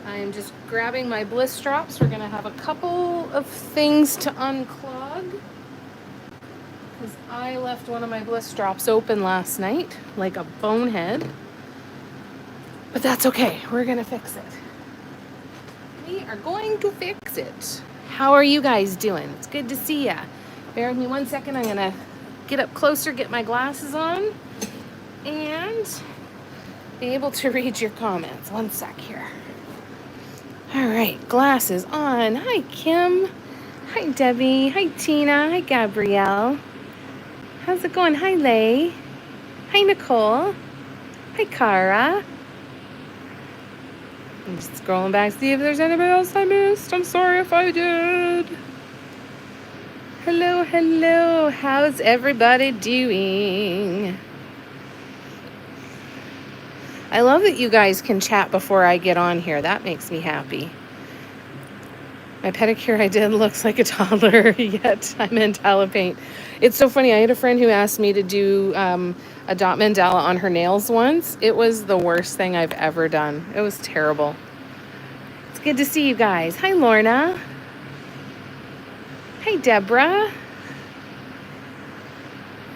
I'm just grabbing my bliss drops. We're going to have a couple of things to unclog because I left one of my bliss drops open last night like a bonehead. But that's okay. We're going to fix it. We are going to fix it. How are you guys doing? It's good to see ya. Bear with me 1 second. I'm going to get up closer, get my glasses on, and be able to read your comments. 1 sec here. All right, glasses on. Hi, Kim. Hi, Debbie. Hi, Tina. Hi, Gabrielle. How's it going? Hi, Lay. Hi, Nicole. Hi, Cara. I'm just scrolling back to see if there's anybody else I missed. I'm sorry if I did. Hello, hello. How's everybody doing? I love that you guys can chat before I get on here. That makes me happy. My pedicure I did looks like a toddler, yet I'm in towel paint. It's so funny. I had a friend who asked me to do a dot mandala on her nails once. It was the worst thing I've ever done. It was terrible. It's good to see you guys. Hi, Lorna. Hi, Deborah.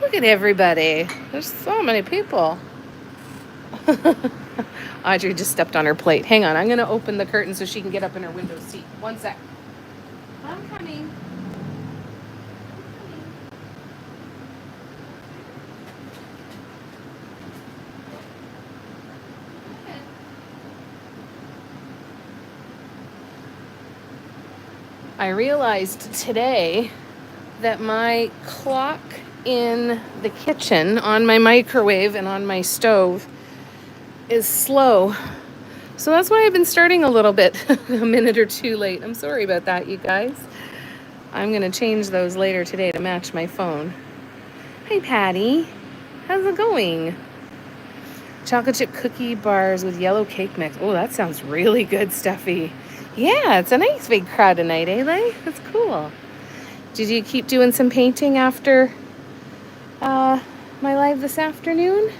Look at everybody. There's so many people. Audrey just stepped on her plate. Hang on, I'm going to open the curtain so she can get up in her window seat. 1 sec. I'm coming. I realized today that my clock in the kitchen on my microwave and on my stove is slow. So that's why I've been starting a little bit, a minute or two late. I'm sorry about that, you guys. I'm going to change those later today to match my phone. Hi, Patty. How's it going? Chocolate chip cookie bars with yellow cake mix. Oh, that sounds really good, Steffi. Yeah, it's a nice big crowd tonight, eh, Lay? That's cool. Did you keep doing some painting after my live this afternoon?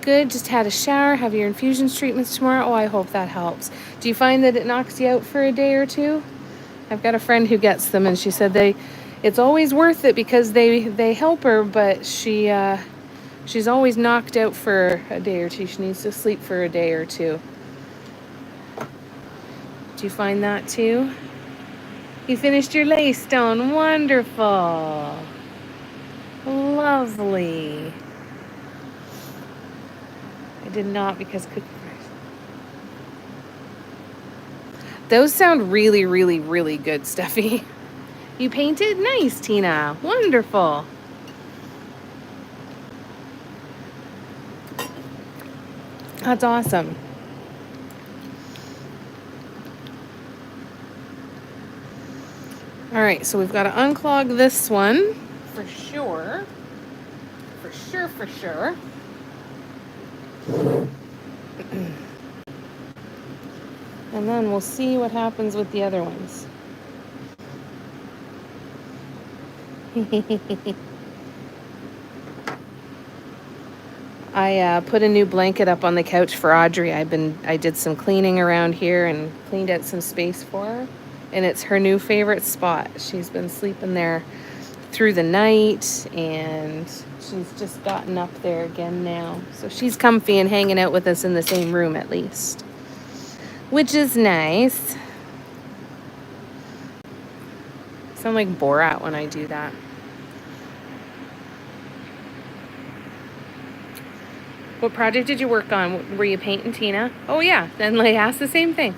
Good, just had a shower, have your infusions treatments tomorrow. Oh, I hope that helps. Do you find that it knocks you out for a day or two? I've got a friend who gets them, and she said it's always worth it because they help her, but she's always knocked out for a day or two. She needs to sleep for a day or two. Do you find that too? You finished your lace stone. Wonderful. Lovely. I did not because cookie fries. Those sound really, really, really good, Steffi. You painted? Nice, Tina. Wonderful. That's awesome. All right, so we've got to unclog this one for sure. For sure, for sure. And then we'll see what happens with the other ones. I put a new blanket up on the couch for Audrey. I did some cleaning around here and cleaned out some space for her. And it's her new favorite spot. She's been sleeping there through the night, and she's just gotten up there again now. So she's comfy and hanging out with us in the same room at least, which is nice. I sound like Borat when I do that. What project did you work on? Were you painting, Tina? Oh yeah, then Lay asked the same thing.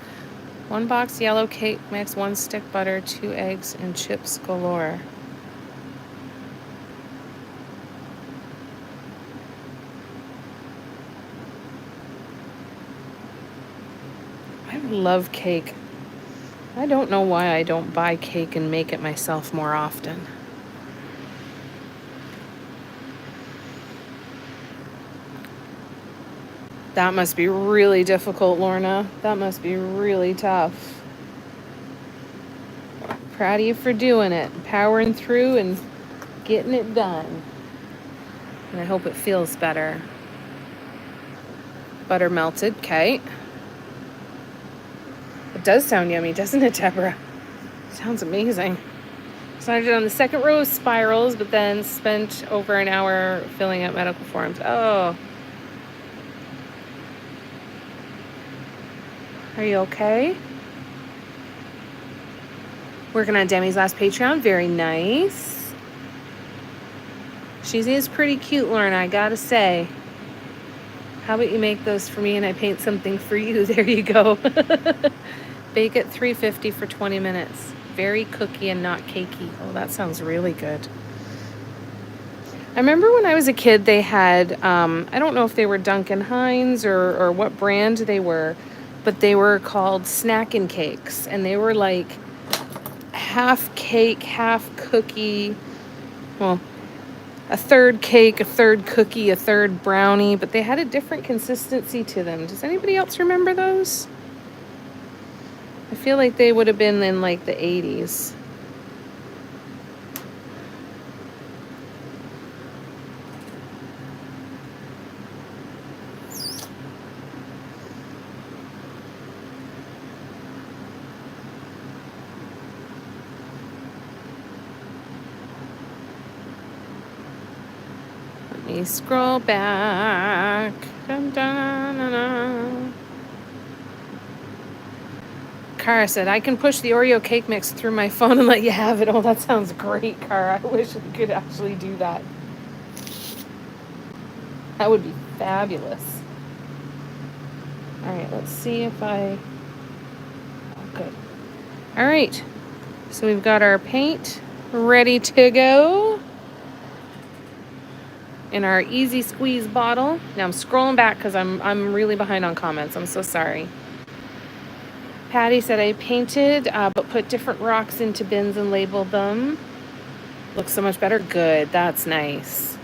1 box yellow cake mix, 1 stick butter, 2 eggs, and chips galore. I love cake. I don't know why I don't buy cake and make it myself more often. That must be really difficult, Lorna. That must be really tough. Proud of you for doing it, powering through and getting it done. And I hope it feels better. Butter melted. Okay. It does sound yummy, doesn't it, Deborah? Sounds amazing. So I did on the second row of spirals, but then spent over an hour filling out medical forms. Oh. Are you okay? Working on Demi's last Patreon. Very nice. She is pretty cute, Lorna, I gotta say. How about you make those for me and I paint something for you? There you go. Bake at 350 for 20 minutes. Very cookie and not cakey. Oh, that sounds really good. I remember when I was a kid, they had, I don't know if they were Duncan Hines or what brand they were, but they were called snackin' cakes. And they were like half cake, half cookie. Well, a third cake, a third cookie, a third brownie, but they had a different consistency to them. Does anybody else remember those? I feel like they would have been in like the 80s. Let me scroll back. Dun, dun, dun, dun. Cara said, I can push the Oreo cake mix through my phone and let you have it. Oh, that sounds great, Cara. I wish we could actually do that. That would be fabulous. All right, let's see if I... Oh, good. All right. So we've got our paint ready to go in our easy squeeze bottle. Now I'm scrolling back because I'm really behind on comments. I'm so sorry. Patty said I painted, but put different rocks into bins and labeled them. Looks so much better. Good. That's nice.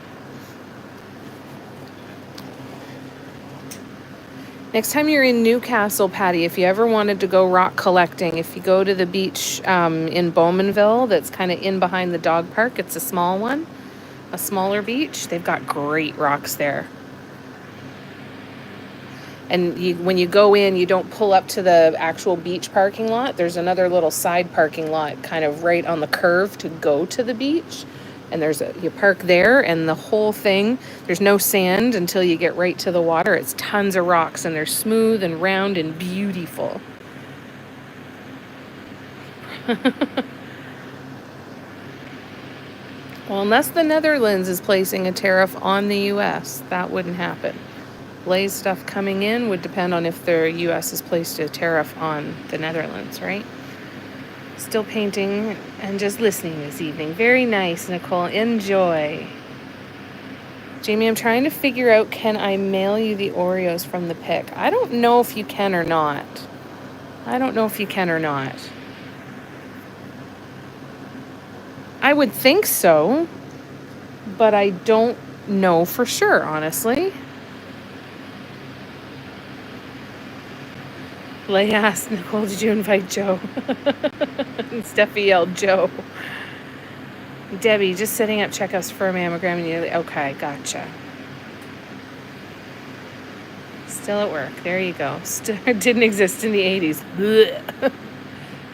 Next time you're in Newcastle, Patty, if you ever wanted to go rock collecting, if you go to the beach in Bowmanville, that's kind of in behind the dog park, it's a small one, a smaller beach. They've got great rocks there. And when you go in, you don't pull up to the actual beach parking lot. There's another little side parking lot kind of right on the curve to go to the beach. And you park there, and the whole thing, there's no sand until you get right to the water. It's tons of rocks, and they're smooth and round and beautiful. Well, unless the Netherlands is placing a tariff on the U.S., that wouldn't happen. Blaze stuff coming in would depend on if the U.S. has placed a tariff on the Netherlands, right? Still painting and just listening this evening. Very nice, Nicole. Enjoy. Jamie, I'm trying to figure out, can I mail you the Oreos from the pic? I don't know if you can or not. I would think so, but I don't know for sure, honestly. Leigh asked, Nicole, did you invite Joe? And Steffi yelled, Joe. Debbie, just setting up checkups for a mammogram. Okay, gotcha. Still at work. There you go. Didn't exist in the 80s. Ugh.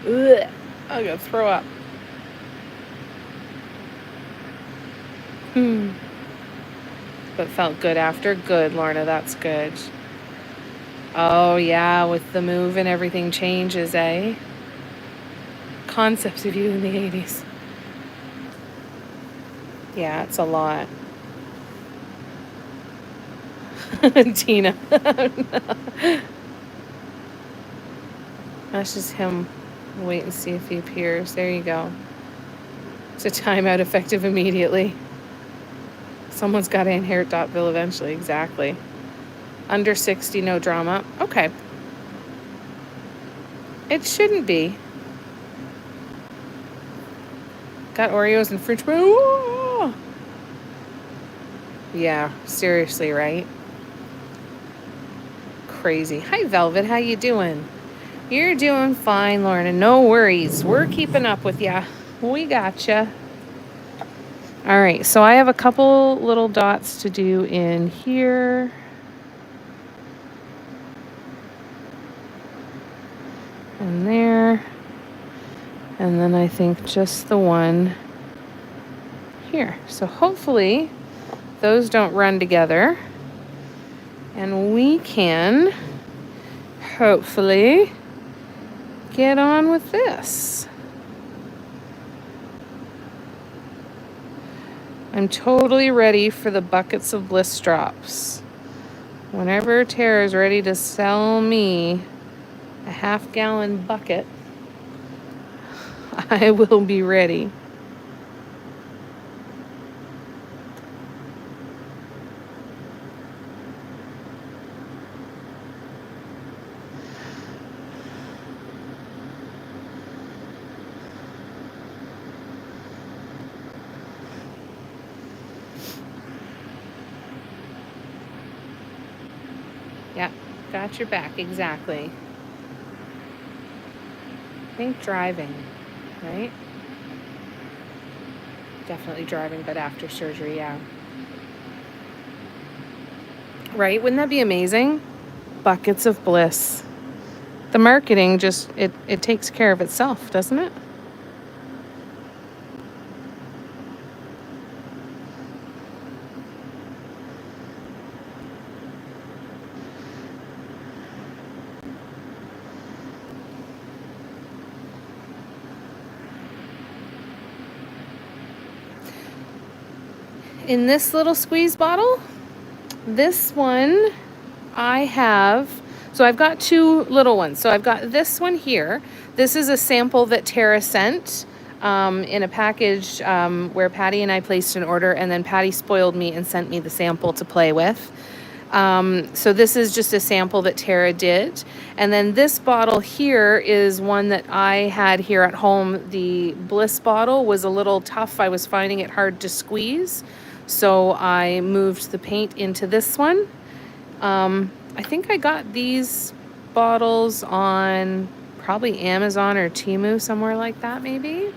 Ugh. I'm going to throw up. But felt good after? Good, Lorna. That's good. Oh, yeah, with the move and everything changes, eh? Concepts of you in the 80s. Yeah, it's a lot. Tina. That's just him. Wait and see if he appears. There you go. It's a timeout effective immediately. Someone's got to inherit Dotville eventually. Exactly. Under 60, no drama. Okay. It shouldn't be. Got Oreos and French. Ooh! Yeah, seriously, right? Crazy. Hi, Velvet. How you doing? You're doing fine, Lorna. No worries. We're keeping up with ya. We gotcha. All right, so I have a couple little dots to do in here. And there. And then I think just the one here. So hopefully those don't run together. And we can hopefully get on with this. I'm totally ready for the buckets of bliss drops. Whenever Tara's ready to sell me a half-gallon bucket, I will be ready. Yeah, got your back, exactly. I think driving, right? Definitely driving, but after surgery, yeah. Right? Wouldn't that be amazing? Buckets of bliss. The marketing just, it takes care of itself, doesn't it? In this little squeeze bottle, this one I have, so I've got two little ones. So I've got this one here. This is a sample that Tara sent in a package where Patty and I placed an order, and then Patty spoiled me and sent me the sample to play with. So this is just a sample that Tara did. And then this bottle here is one that I had here at home. The Bliss bottle was a little tough. I was finding it hard to squeeze. So I moved the paint into this one. I think I got these bottles on probably Amazon or Temu, somewhere like that maybe.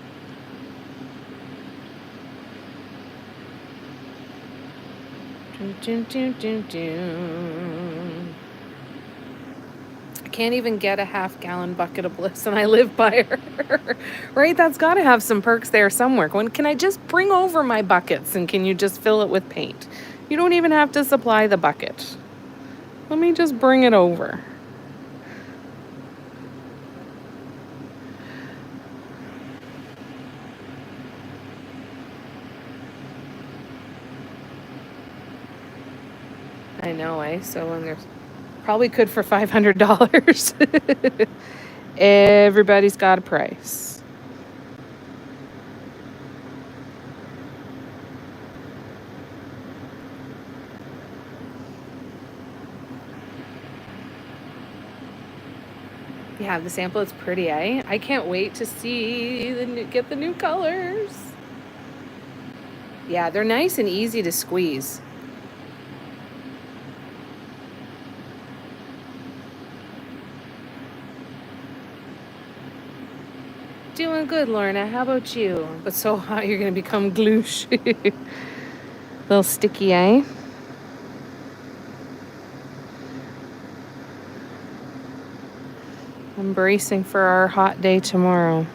I can't even get a half-gallon bucket of bliss, and I live by her. Right? That's got to have some perks there somewhere. When can I just bring over my buckets, and can you just fill it with paint? You don't even have to supply the bucket. Let me just bring it over. I know, eh? So when there's probably could for $500. Everybody's got a price. Yeah, the sample is pretty, eh? I can't wait to get the new colors. Yeah, they're nice and easy to squeeze. Doing good, Lorna. How about you? But so hot you're gonna become gloosh. Little sticky, eh? I'm bracing for our hot day tomorrow.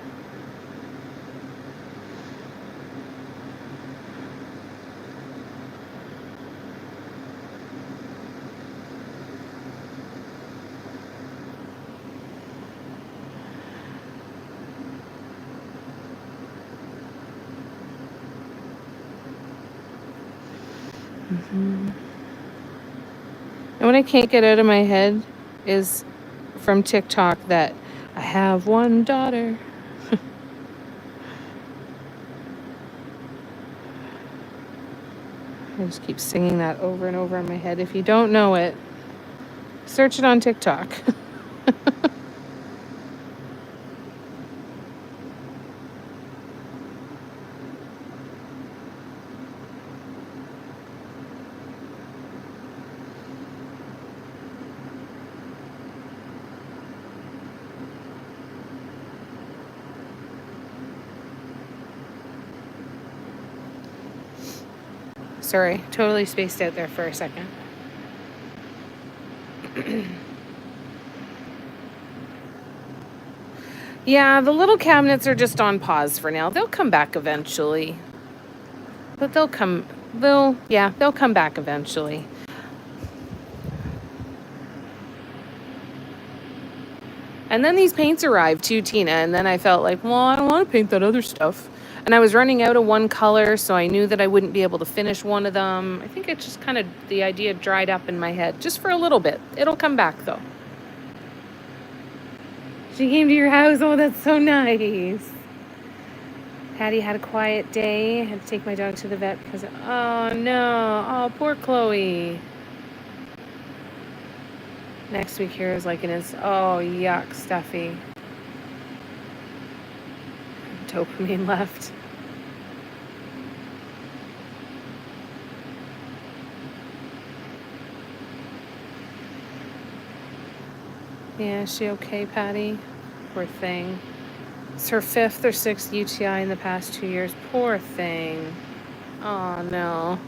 And what I can't get out of my head is from TikTok that I have one daughter. I just keep singing that over and over in my head. If you don't know it, search it on TikTok. Sorry, totally spaced out there for a second. Yeah, the little cabinets are just on pause for now. They'll come back eventually. But they'll come back eventually. And then these paints arrived too, Tina, and then I felt like, well, I don't want to paint that other stuff. And I was running out of one color, so I knew that I wouldn't be able to finish one of them. I think it just kind of, the idea dried up in my head, just for a little bit. It'll come back, though. She came to your house. Oh, that's so nice. Patty had a quiet day. Had to take my dog to the vet because, oh, no. Oh, poor Chloe. Next week here is like oh, yuck, stuffy. Dopamine left. Yeah, is she okay, Patty? Poor thing. It's her 5th or 6th UTI in the past 2 years. Poor thing. Oh, no.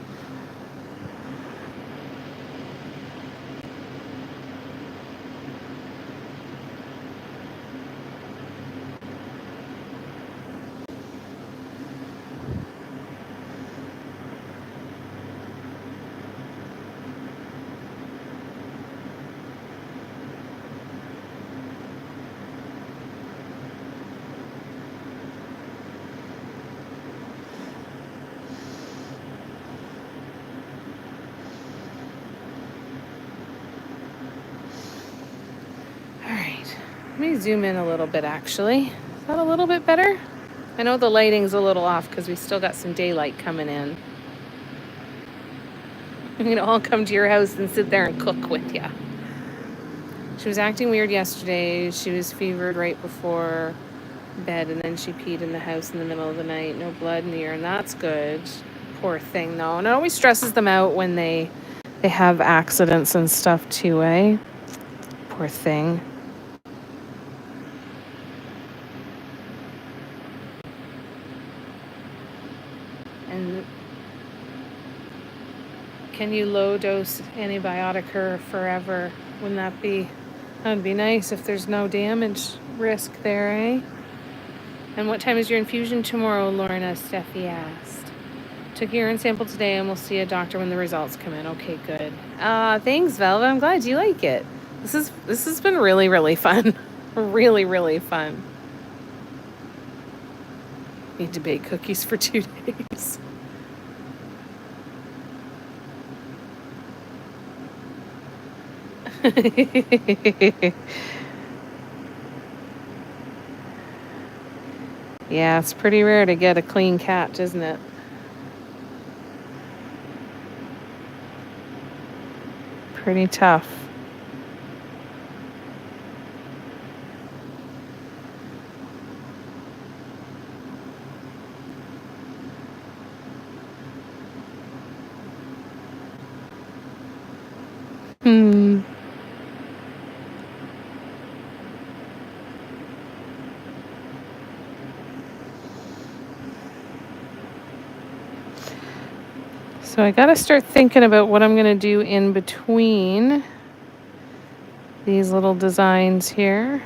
Let me zoom in a little bit, actually. Is that a little bit better? I know the lighting's a little off because we still got some daylight coming in. I'm going to all come to your house and sit there and cook with you. She was acting weird yesterday. She was fevered right before bed, and then she peed in the house in the middle of the night. No blood in the urine. That's good. Poor thing, though. And it always stresses them out when they have accidents and stuff, too, eh? Poor thing. And can you low dose antibiotic her forever? Wouldn't that'd be nice if there's no damage risk there, eh? And what time is your infusion tomorrow, Lorna? Steffi asked. Took a urine sample today and we'll see a doctor when the results come in. Okay, good. Thanks, Velva. I'm glad you like it. This has been really, really fun. Really, really fun. Need to bake cookies for 2 days. Yeah, it's pretty rare to get a clean cat, isn't it? Pretty tough. So I gotta start thinking about what I'm gonna do in between these little designs here.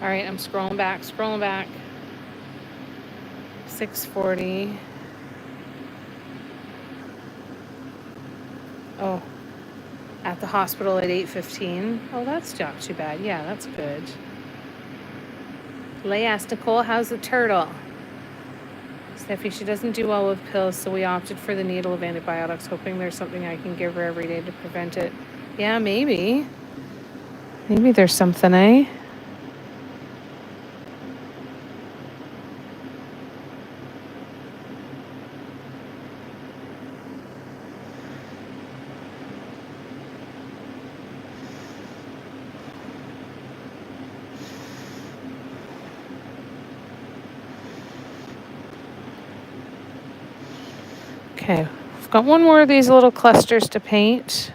All right, I'm scrolling back. 6:40. Oh, at the hospital at 8:15. Oh, that's not too bad. Yeah, that's good. Leigh asked Nicole, how's the turtle? Steffi, she doesn't do well with pills, so we opted for the needle of antibiotics, hoping there's something I can give her every day to prevent it. Yeah, maybe. Maybe there's something, eh? Okay, I've got one more of these little clusters to paint.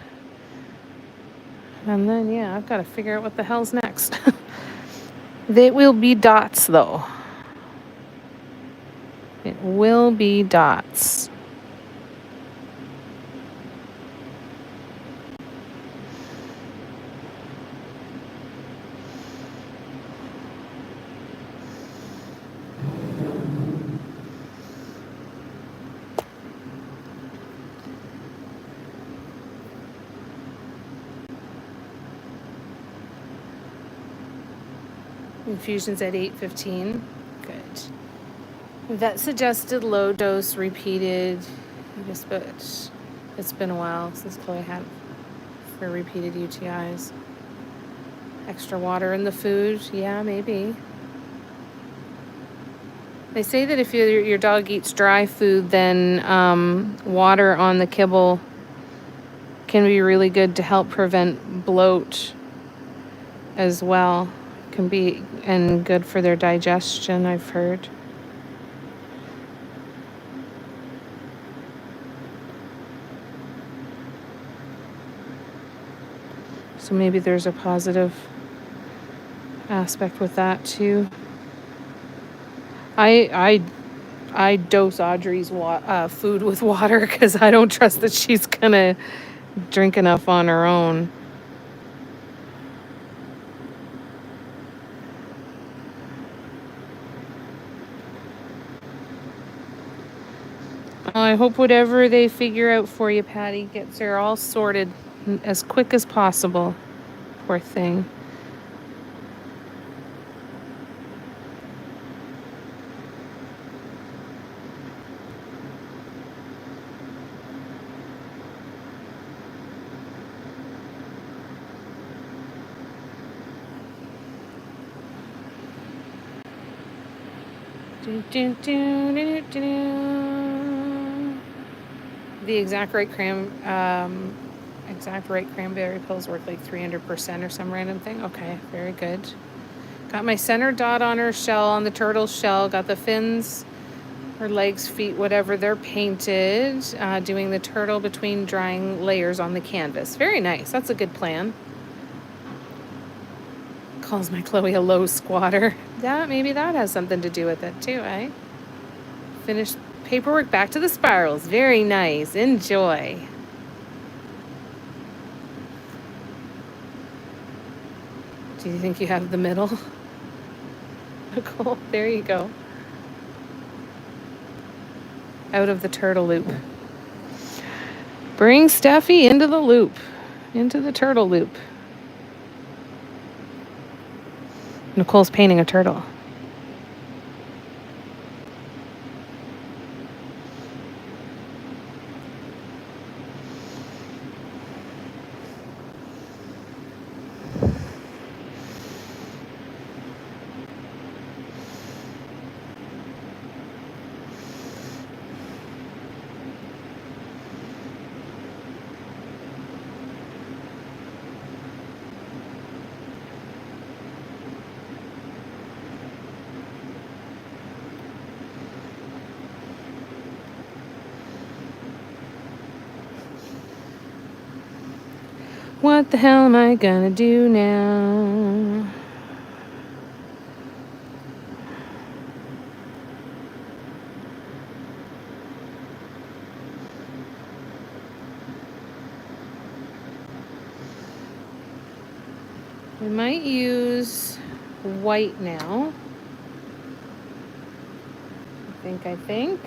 And then, yeah, I've got to figure out what the hell's next. They will be dots, though. It will be dots. Infusions at 8:15. Good. That suggested low dose repeated. But it's been a while since Chloe had for repeated UTIs. Extra water in the food. Yeah, maybe. They say that if your dog eats dry food, then water on the kibble can be really good to help prevent bloat as well. Can be and good for their digestion, I've heard. So maybe there's a positive aspect with that too. I dose Audrey's food with water because I don't trust that she's gonna drink enough on her own. I hope whatever they figure out for you, Patty, gets her all sorted as quick as possible. Poor thing. The exact right cranberry pills work like 300% or some random thing. Okay, very good. Got my center dot on her shell, on the turtle's shell. Got the fins, her legs, feet, whatever, they're painted. Doing the turtle between drying layers on the canvas. Very nice. That's a good plan. Calls my Chloe a low squatter. Yeah, maybe that has something to do with it too, eh? Finished paperwork, back to the spirals. Very nice. Enjoy. Do you think you have the middle? Cool. There you go. Out of the turtle loop. Bring Steffi into the loop. Into the turtle loop. Nicole's painting a turtle. What the hell am I gonna do now? We might use white now. I think.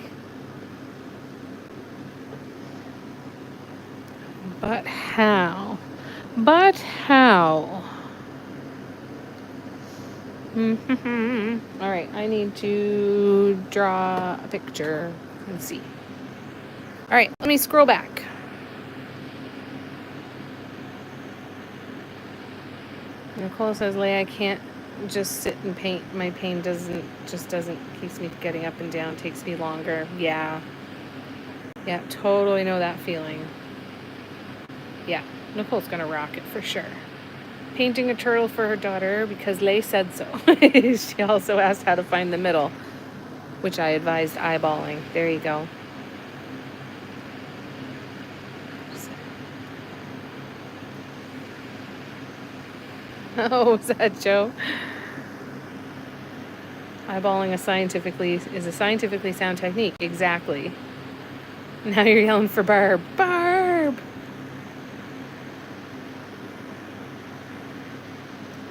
But how? But how? All right, I need to draw a picture and see. All right, let me scroll back. Nicole says, Leigh, I can't just sit and paint. My pain doesn't keeps me getting up and down, takes me longer. Yeah, totally know that feeling. Yeah, Nicole's gonna rock it for sure. Painting a turtle for her daughter because Leigh said so. She also asked how to find the middle, which I advised eyeballing. There you go. Oh, is that Joe? Eyeballing is a scientifically sound technique. Exactly. Now you're yelling for Barb. Barb!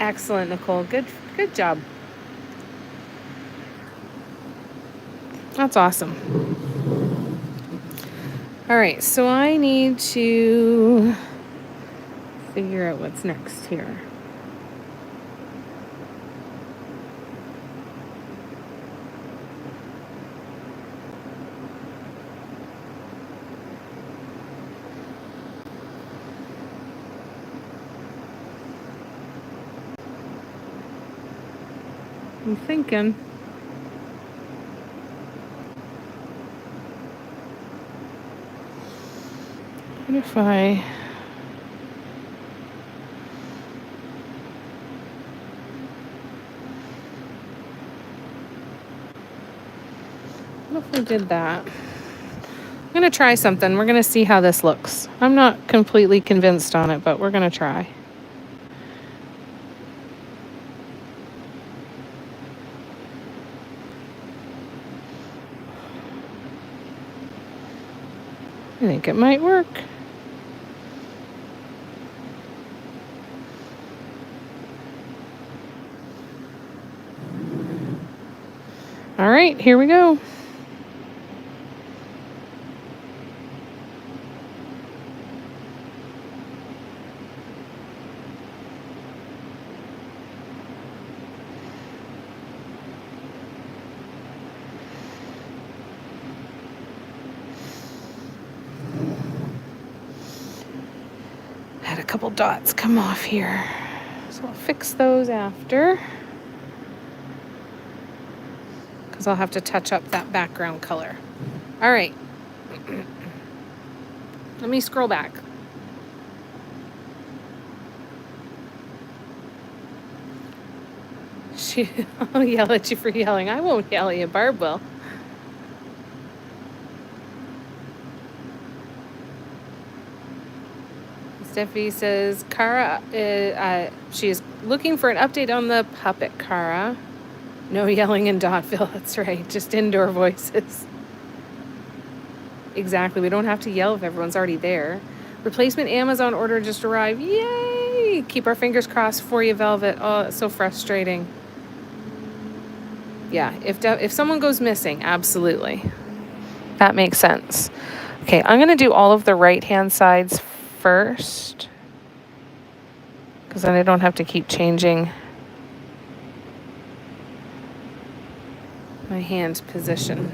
Excellent, Nicole. Good job. That's awesome. All right, so I need to figure out what's next here. I'm thinking. What if I... What if we did that? I'm going to try something. We're going to see how this looks. I'm not completely convinced on it, but we're going to try. I think it might work. All right, here we go. Had a couple dots come off here. So I'll fix those after. Because I'll have to touch up that background color. All right. Let me scroll back. I'll yell at you for yelling. I won't yell at you. Barb will. Steffi says, Cara, she is looking for an update on the puppet, Cara. No yelling in Dotville. That's right. Just indoor voices. Exactly. We don't have to yell if everyone's already there. Replacement Amazon order just arrived. Yay! Keep our fingers crossed for you, Velvet. Oh, it's so frustrating. Yeah, if someone goes missing, absolutely. That makes sense. Okay, I'm going to do all of the right-hand sides first. Because then I don't have to keep changing my hand position.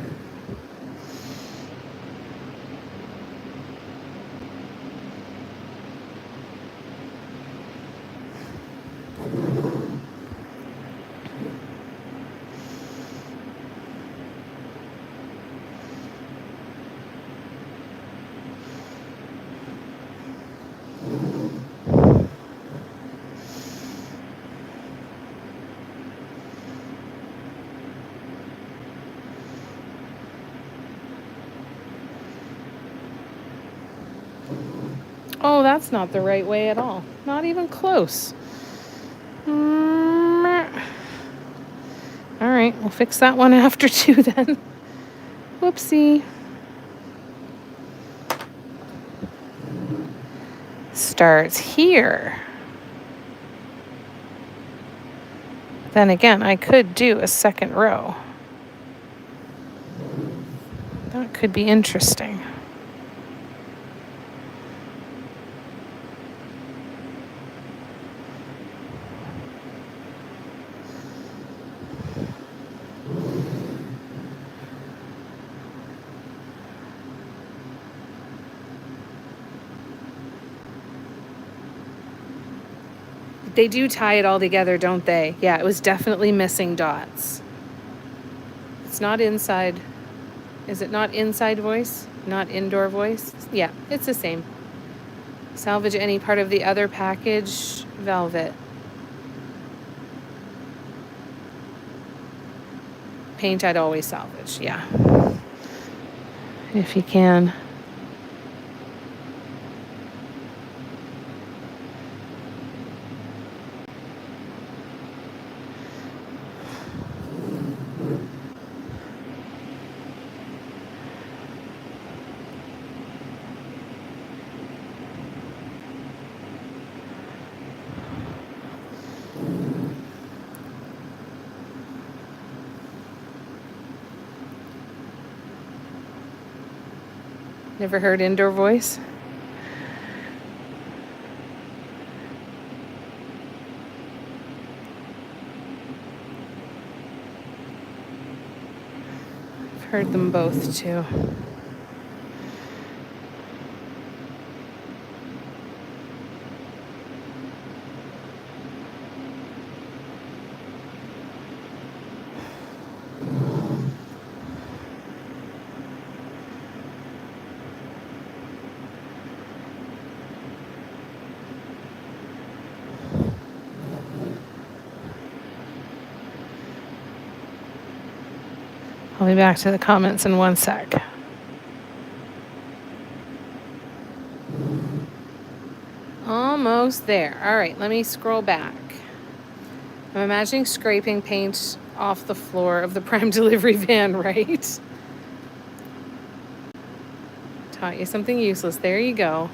Oh, that's not the right way at all. Not even close. All right, we'll fix that one after too then. Whoopsie. Starts here. Then again, I could do a second row. That could be interesting. They do tie it all together, don't they? Yeah, it was definitely missing dots. It's not inside. Is it not inside voice? Not indoor voice? Yeah, it's the same. Salvage any part of the other package, Velvet. Paint I'd always salvage, yeah. If you can. Never heard indoor voice? I've heard them both too. I'll be back to the comments in 1 sec. Almost there. All right, let me scroll back. I'm imagining scraping paint off the floor of the Prime delivery van, right? Taught you something useless. There you go.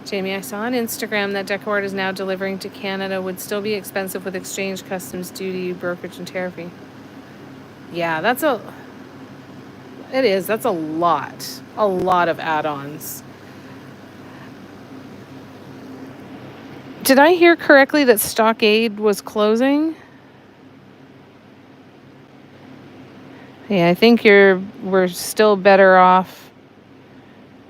Jamie, I saw on Instagram that DecoArt is now delivering to Canada. Would still be expensive with exchange, customs, duty, brokerage, and tariff fee. Yeah, it is. That's a lot of add-ons. Did I hear correctly that Stockade was closing? Yeah, I think we're still better off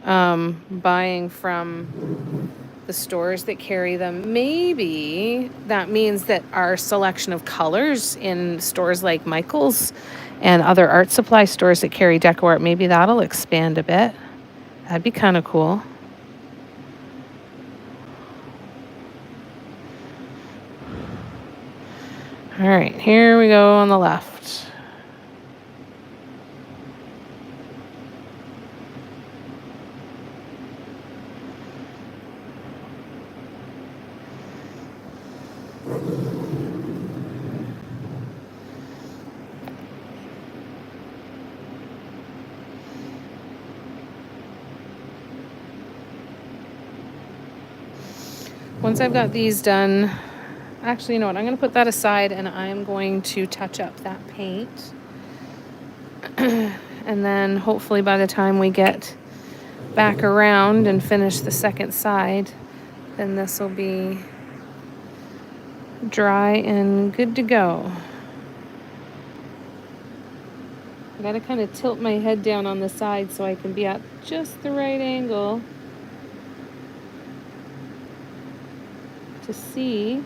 buying from the stores that carry them. Maybe that means that our selection of colors in stores like Michael's and other art supply stores that carry DecoArt, maybe that'll expand a bit. That'd be kind of cool. All right, here we go on the left. Once I've got these done, actually, you know what? I'm going to put that aside and I'm going to touch up that paint. And then hopefully by the time we get back around and finish the second side, then this will be dry and good to go. I gotta kind of tilt my head down on the side so I can be at just the right angle to see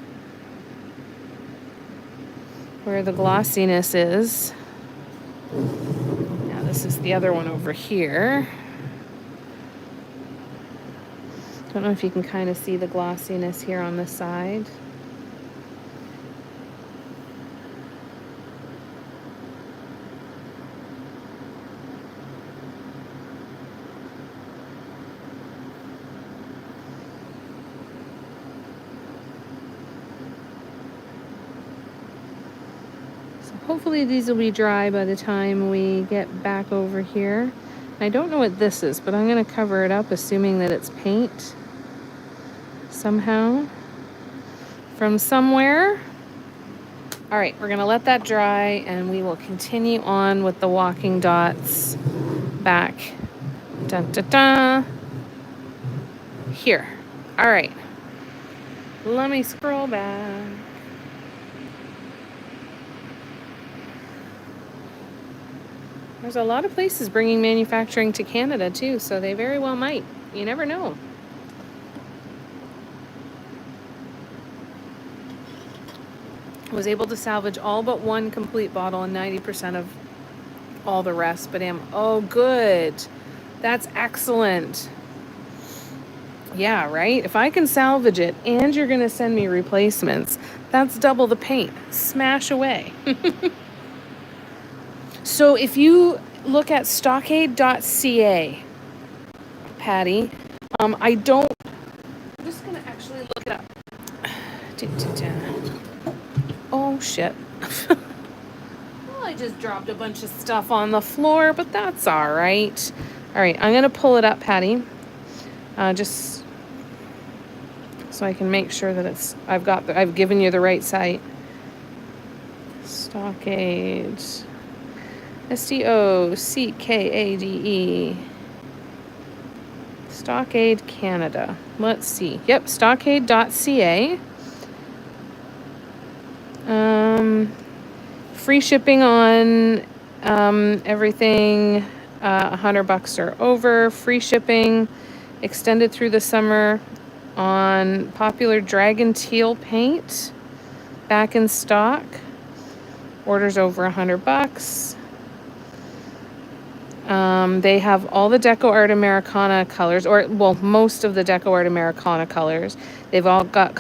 where the glossiness is. Now this is the other one over here. Don't know if you can kind of see the glossiness here on the side. Hopefully these will be dry by the time we get back over here. I don't know what this is, but I'm going to cover it up, assuming that it's paint somehow from somewhere. All right, we're going to let that dry, and we will continue on with the walking dots back. Dun, dun, dun. Here. All right. Let me scroll back. There's a lot of places bringing manufacturing to Canada too, so they very well might. You never know. I was able to salvage all but one complete bottle and 90% of all the rest, but oh good. That's excellent. Yeah, right? If I can salvage it and you're going to send me replacements, that's double the paint. Smash away. So if you look at stockade.ca, Patty, I'm just going to actually look it up. Oh, shit. Well, I just dropped a bunch of stuff on the floor, but that's all right. All right, I'm going to pull it up, Patty, just so I can make sure that I've given you the right site. Stockade. STOCKADE. Stockade Canada. Let's see. Yep, stockade.ca. Free shipping on everything $100 or over. Free shipping extended through the summer on popular Dragon Teal paint. Back in stock. Orders over $100. They have all the Deco Art Americana colors, or well, most of the Deco Art Americana colors. They've all got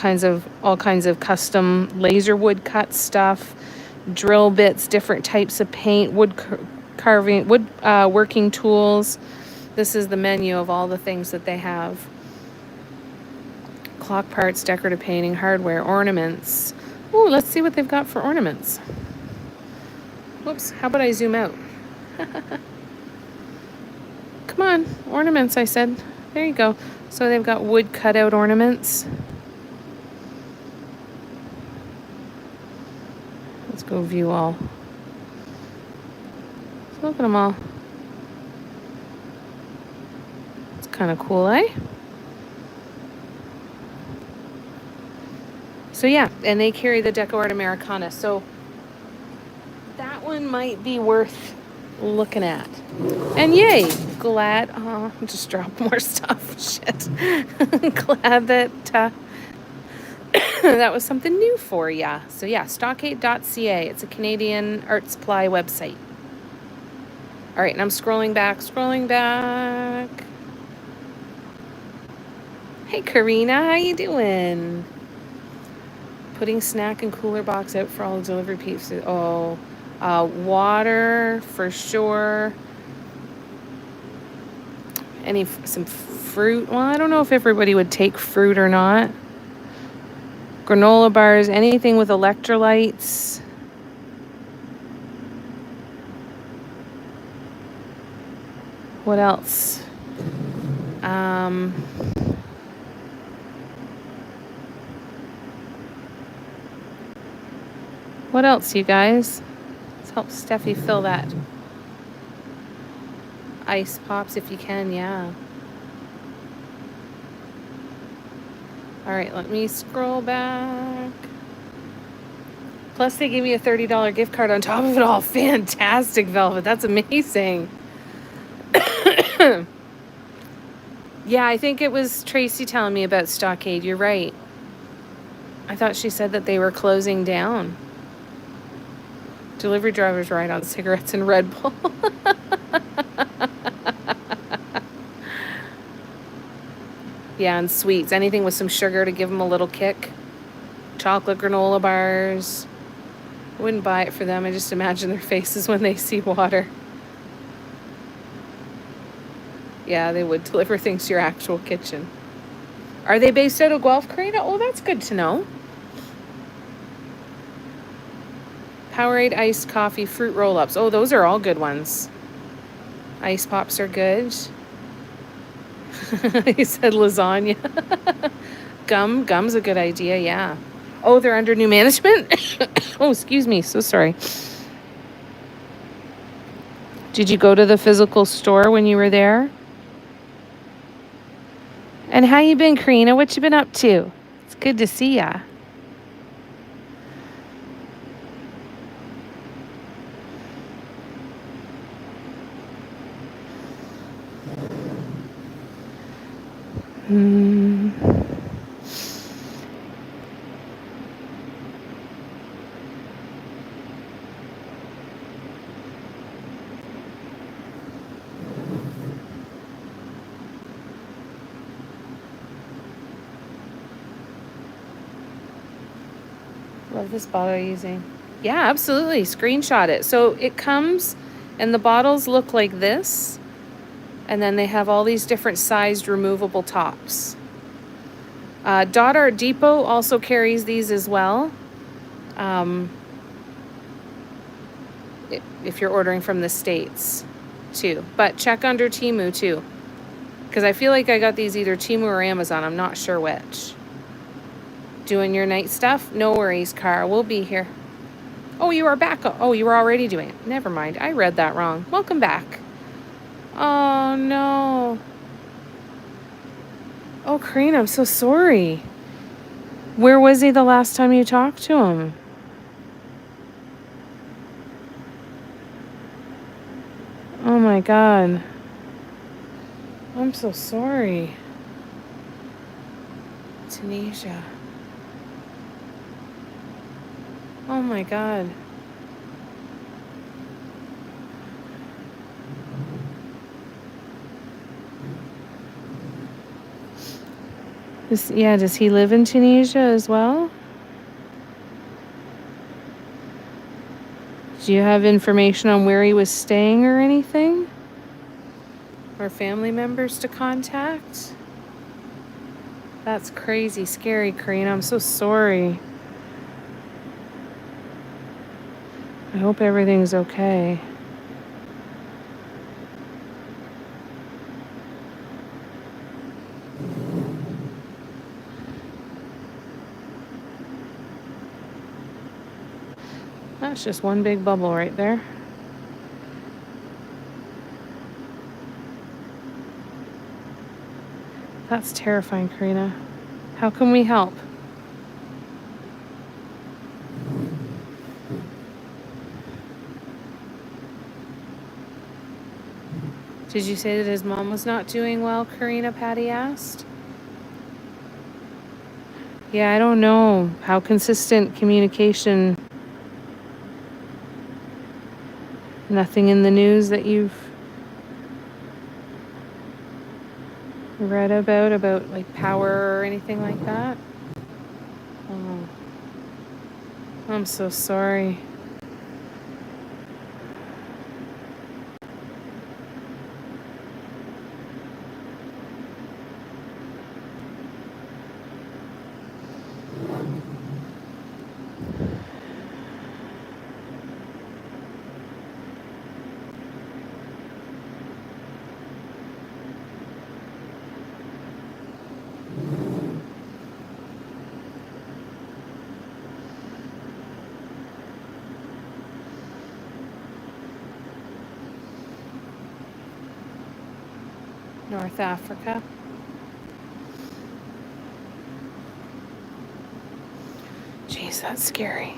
all kinds of custom laser wood cut stuff, drill bits, different types of paint, wood carving, wood working tools. This is the menu of all the things that they have. Clock parts, decorative painting, hardware, ornaments. Ooh, let's see what they've got for ornaments. Whoops, how about I zoom out? Come on, ornaments, I said. There you go. So they've got wood cutout ornaments. Let's go view all. So look at them all. It's kind of cool, eh? So yeah, and they carry the Deco Art Americana. So that one might be worth looking at. And yay, glad, just dropped more stuff, shit. Glad that that was something new for ya. So yeah, stockade.ca. It's a Canadian art supply website. All right, and I'm scrolling back. Hey, Karina, how you doing? Putting snack and cooler box out for all the delivery pieces. Oh, water for sure. Some fruit. Well, I don't know if everybody would take fruit or not. Granola bars, anything with electrolytes. What else? What else, you guys? Let's help Steffi fill that. Ice pops if you can, yeah. All right, let me scroll back. Plus, they gave me a $30 gift card on top of it all. Fantastic, Velvet. That's amazing. Yeah, I think it was Tracy telling me about Stockade. You're right. I thought she said that they were closing down. Delivery drivers ride on cigarettes and Red Bull. Yeah, and sweets. Anything with some sugar to give them a little kick. Chocolate granola bars. I wouldn't buy it for them. I just imagine their faces when they see water. Yeah, they would deliver things to your actual kitchen. Are they based out of Guelph, Karina? Oh, that's good to know. Powerade iced coffee, fruit roll-ups. Oh, those are all good ones. Ice pops are good. He said lasagna. Gum's a good idea, yeah. Oh, they're under new management? Oh, excuse me. So sorry. Did you go to the physical store when you were there? And how you been, Karina? What you been up to? It's good to see ya. Love this bottle you're using. Yeah, absolutely. Screenshot it. So it comes, and the bottles look like this. And then they have all these different sized removable tops. Dot Art Depot also carries these as well. If you're ordering from the States too. But check under Temu too. Because I feel like I got these either Temu or Amazon. I'm not sure which. Doing your night stuff? No worries, Car. We'll be here. Oh, you are back. Oh, you were already doing it. Never mind. I read that wrong. Welcome back. Oh, no. Oh, Karina, I'm so sorry. Where was he the last time you talked to him? Oh, my God. I'm so sorry. Tunisia. Oh, my God. Does he live in Tunisia as well? Do you have information on where he was staying or anything? Or family members to contact? That's crazy, scary, Karina. I'm so sorry. I hope everything's okay. That's just one big bubble right there. That's terrifying, Karina. How can we help? Did you say that his mom was not doing well, Karina? Patty asked. Yeah, I don't know how consistent communication. Nothing in the news that you've read about like power or anything like that? Oh, I'm so sorry. North Africa. Jeez, that's scary.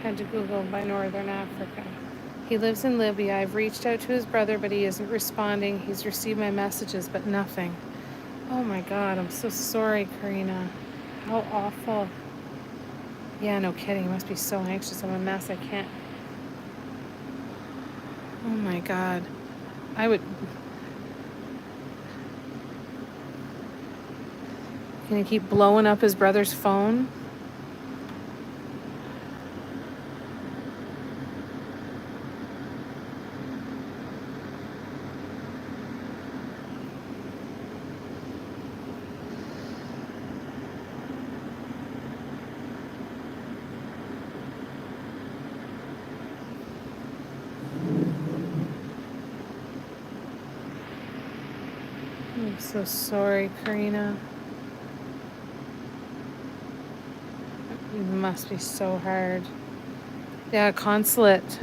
Had to Google by Northern Africa. He lives in Libya. I've reached out to his brother, but he isn't responding. He's received my messages, but nothing. Oh my God, I'm so sorry, Karina. How awful. Yeah, no kidding. He must be so anxious. I'm a mess. I can't. Oh my God. I would. Can he keep blowing up his brother's phone? I'm so sorry, Karina. It must be so hard. Yeah, consulate.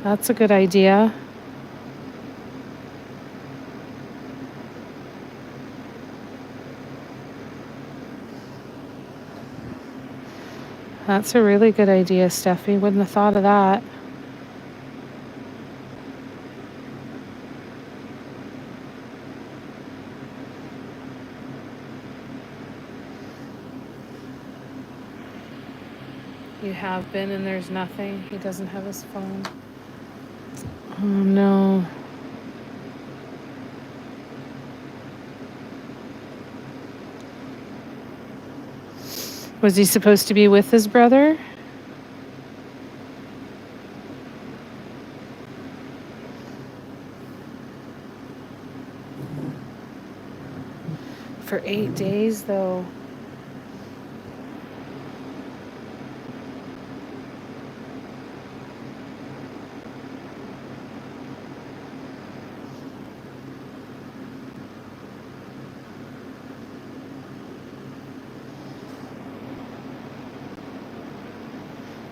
That's a good idea. That's a really good idea, Steffi. Wouldn't have thought of that. You have been and there's nothing. He doesn't have his phone. Oh no. Was he supposed to be with his brother? For 8 days though.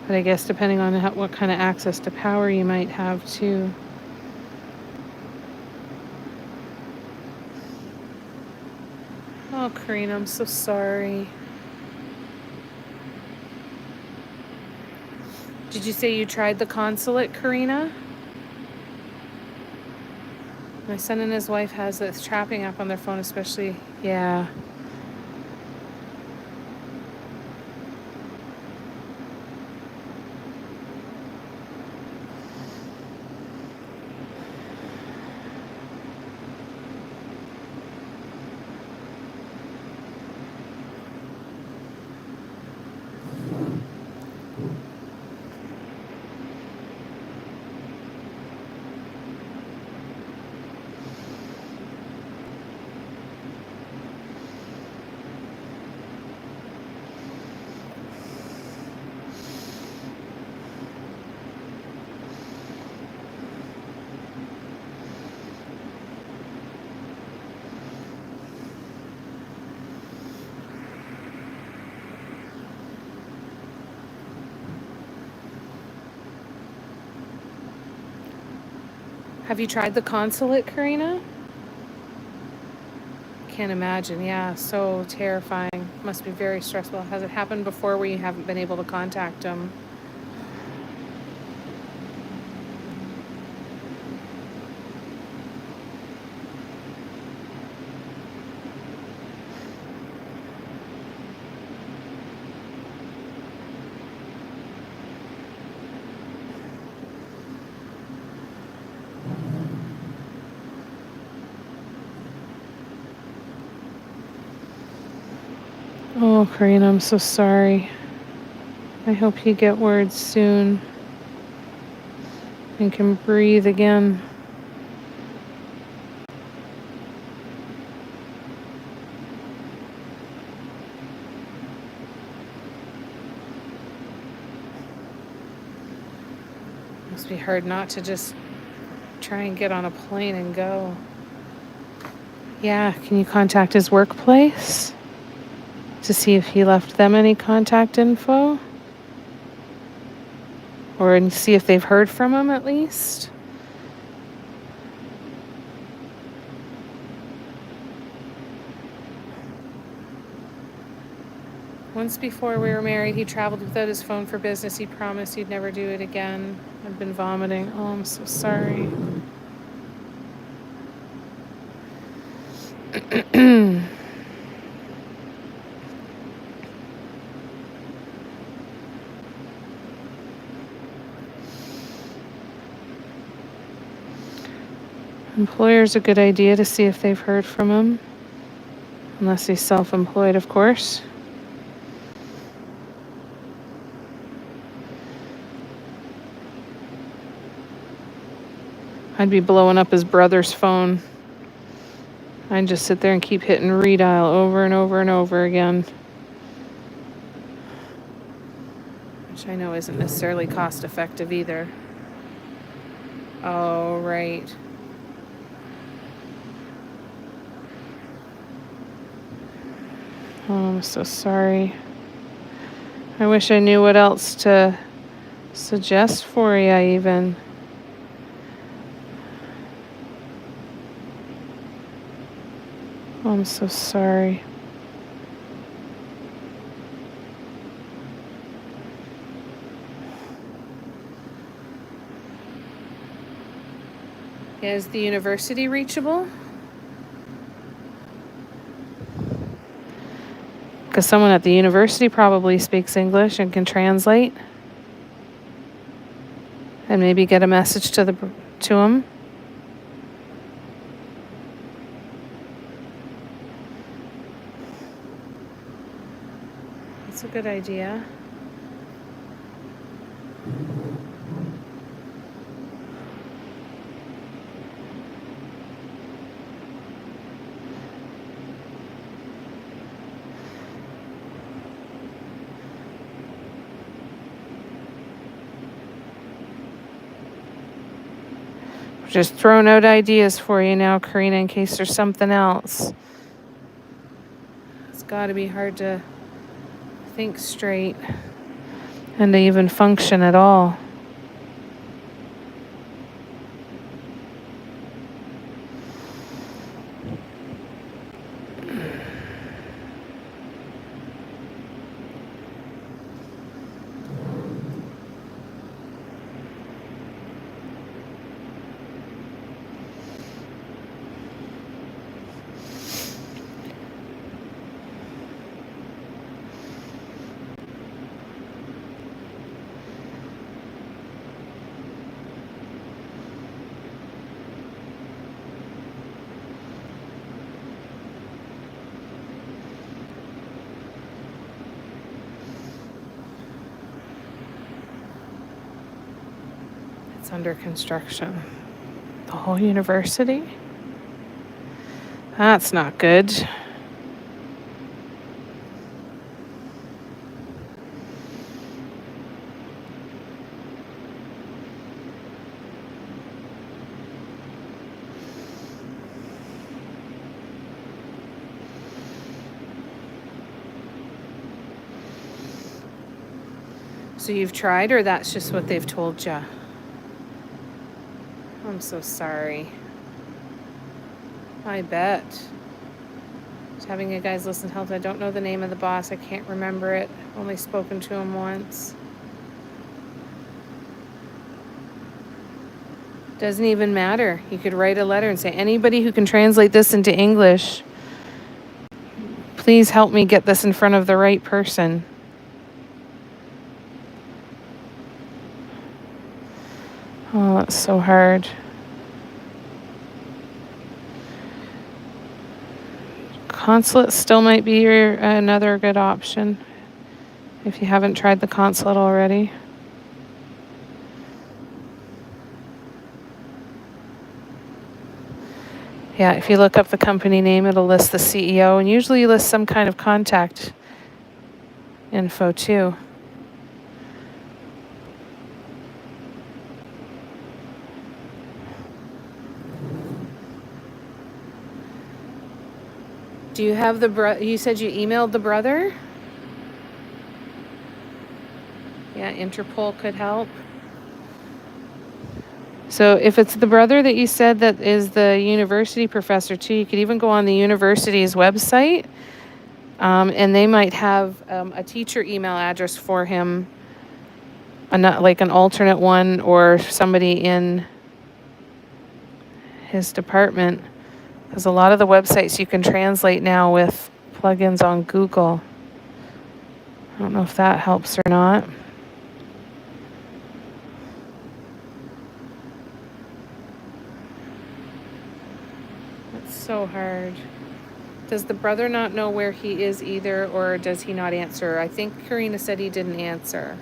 But I guess depending on what kind of access to power you might have too. Oh, Karina, I'm so sorry. Did you say you tried the consulate, Karina? My son and his wife has this trapping app on their phone, especially. Yeah. Have you tried the consulate, Karina? Can't imagine. Yeah, so terrifying. Must be very stressful. Has it happened before where you haven't been able to contact them? Oh, Karina, I'm so sorry. I hope you get words soon and can breathe again. Must be hard not to just try and get on a plane and go. Yeah, can you contact his workplace to see if he left them any contact info? Or see if they've heard from him at least? Once before we were married, he traveled without his phone for business. He promised he'd never do it again. I've been vomiting. Oh, I'm so sorry. Employer's a good idea to see if they've heard from him. Unless he's self-employed, of course. I'd be blowing up his brother's phone. I'd just sit there and keep hitting redial over and over and over again. Which I know isn't necessarily cost effective either. Oh, right. Oh, I'm so sorry. I wish I knew what else to suggest for you even. Oh, I'm so sorry. Is the university reachable? because someone at the university probably speaks English and can translate. And maybe get a message to him. That's a good idea. Just throwing out ideas for you now, Karina, in case there's something else. It's got to be hard to think straight and to even function at all. It's under construction. The whole university? That's not good. So you've tried, or that's just what they've told you? I'm so sorry. I bet. Just having you guys listen to help. I don't know the name of the boss. I can't remember it. Only spoken to him once. Doesn't even matter. You could write a letter and say, anybody who can translate this into English, please help me get this in front of the right person. Oh, that's so hard. Consulate still might be another good option if you haven't tried the consulate already. Yeah, if you look up the company name, it'll list the CEO, and usually you list some kind of contact info too. Do you have you said you emailed the brother? Yeah, Interpol could help. So if it's the brother that you said that is the university professor too, you could even go on the university's website, and they might have a teacher email address for him, like an alternate one, or somebody in his department. Because a lot of the websites you can translate now with plugins on Google. I don't know if that helps or not. It's so hard. Does the brother not know where he is either, or does he not answer? I think Karina said he didn't answer.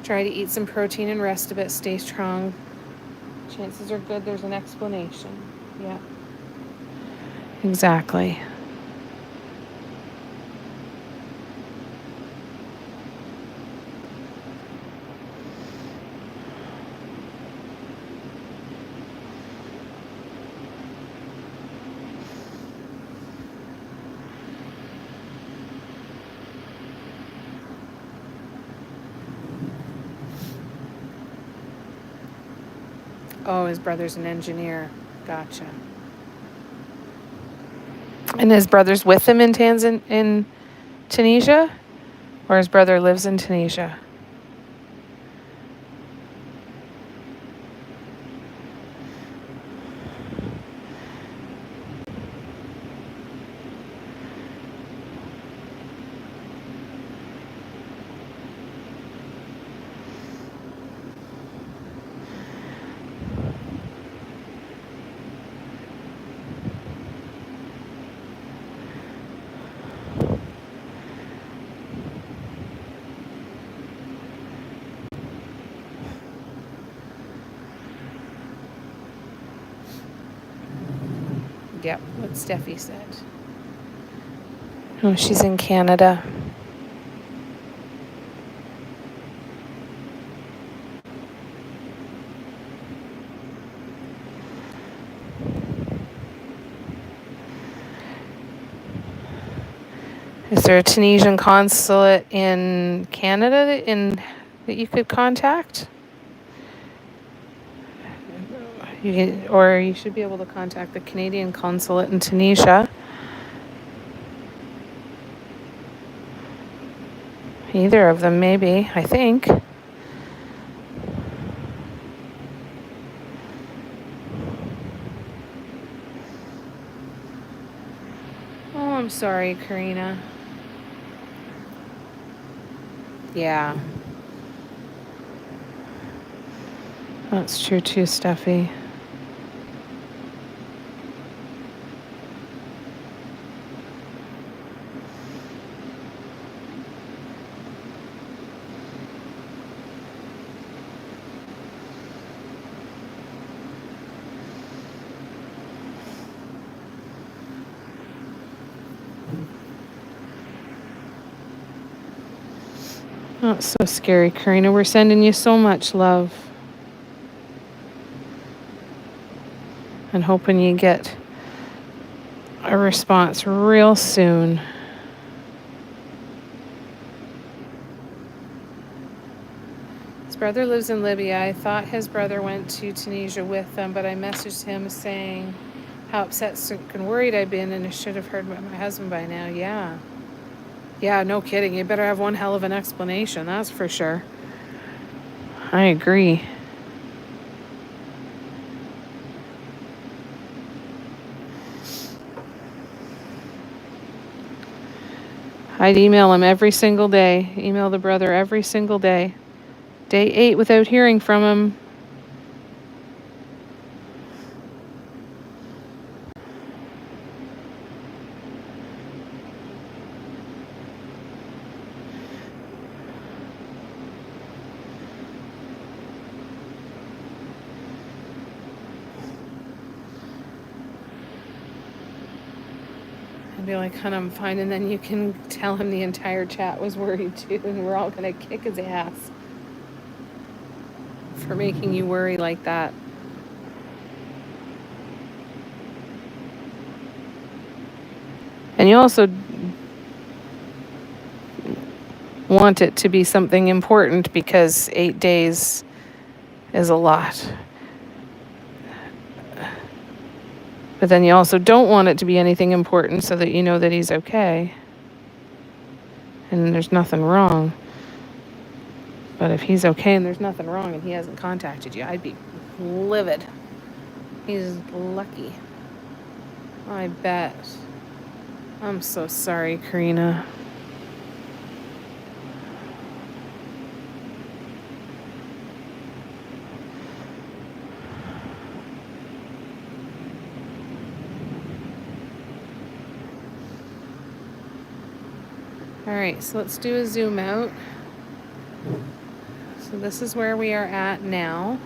Try to eat some protein and rest a bit. Stay strong. Chances are good there's an explanation. Yeah. Exactly. Oh, his brother's an engineer. Gotcha. And his brother's with him in Tunisia? Or his brother lives in Tunisia? Yep, what Steffi said. Oh, she's in Canada. Is there a Tunisian consulate in Canada that you could contact? Or you should be able to contact the Canadian consulate in Tunisia. Either of them, maybe, I think. Oh, I'm sorry, Karina. Yeah. That's true too, Steffi. Oh, it's so scary, Karina. We're sending you so much love. And hoping you get a response real soon. His brother lives in Libya. I thought his brother went to Tunisia with them, but I messaged him saying how upset, sick, and worried I've been, and I should have heard about my husband by now. Yeah. Yeah, no kidding. You better have one hell of an explanation, that's for sure. I agree. I'd email him every single day. Email the brother every single day. Day 8 without hearing from him. I'd be like, hun, I'm fine. And then you can tell him the entire chat was worried too, and we're all going to kick his ass for making you worry like that. And you also want it to be something important because 8 days is a lot. But then you also don't want it to be anything important so that you know that he's okay. And there's nothing wrong. But if he's okay and there's nothing wrong and he hasn't contacted you, I'd be livid. He's lucky. I bet. I'm so sorry, Karina. All right, so let's do a zoom out. So this is where we are at now.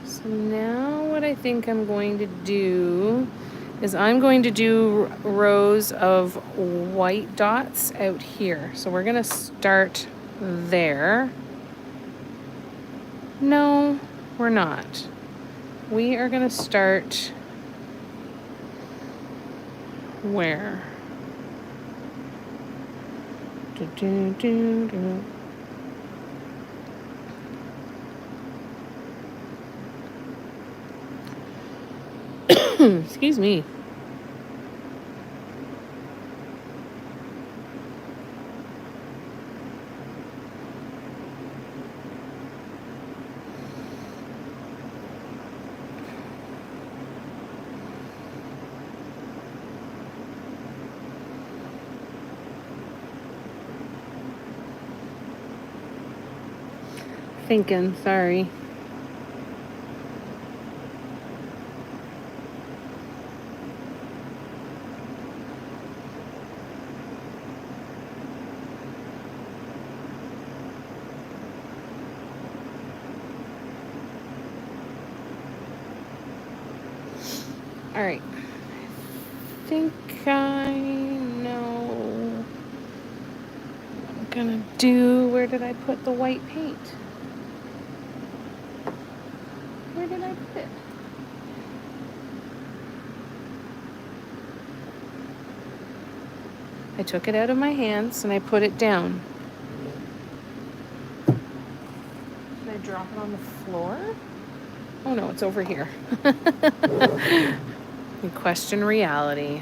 So now what I think I'm going to do is I'm going to do rows of white dots out here. So we're going to start there. No, we're not. We are going to start where? Excuse me. Thinking, sorry. All right. I think I know what I'm gonna do. Where did I put the white paint? Where did I put it? I took it out of my hands and I put it down. Should I drop it on the floor? Oh no, it's over here. You question reality.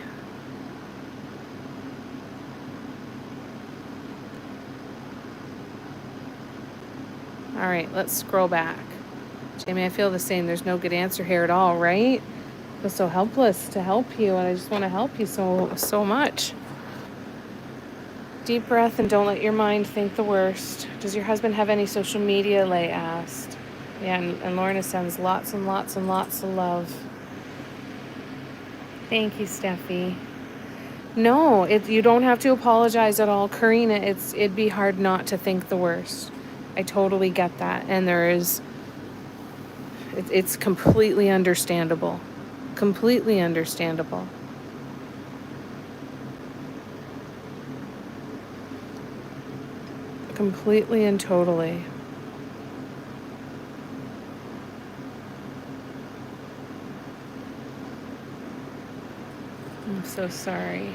All right, let's scroll back. Jamie, I feel the same. There's no good answer here at all, right? I feel so helpless to help you, and I just want to help you so much. Deep breath and don't let your mind think the worst. Does your husband have any social media? Lay asked. Yeah, and Lorna sends lots and lots and lots of love. Thank you, Steffi. No, you don't have to apologize at all, Karina. It'd be hard not to think the worst. I totally get that, and it's completely understandable. Completely understandable. Completely and totally. I'm so sorry.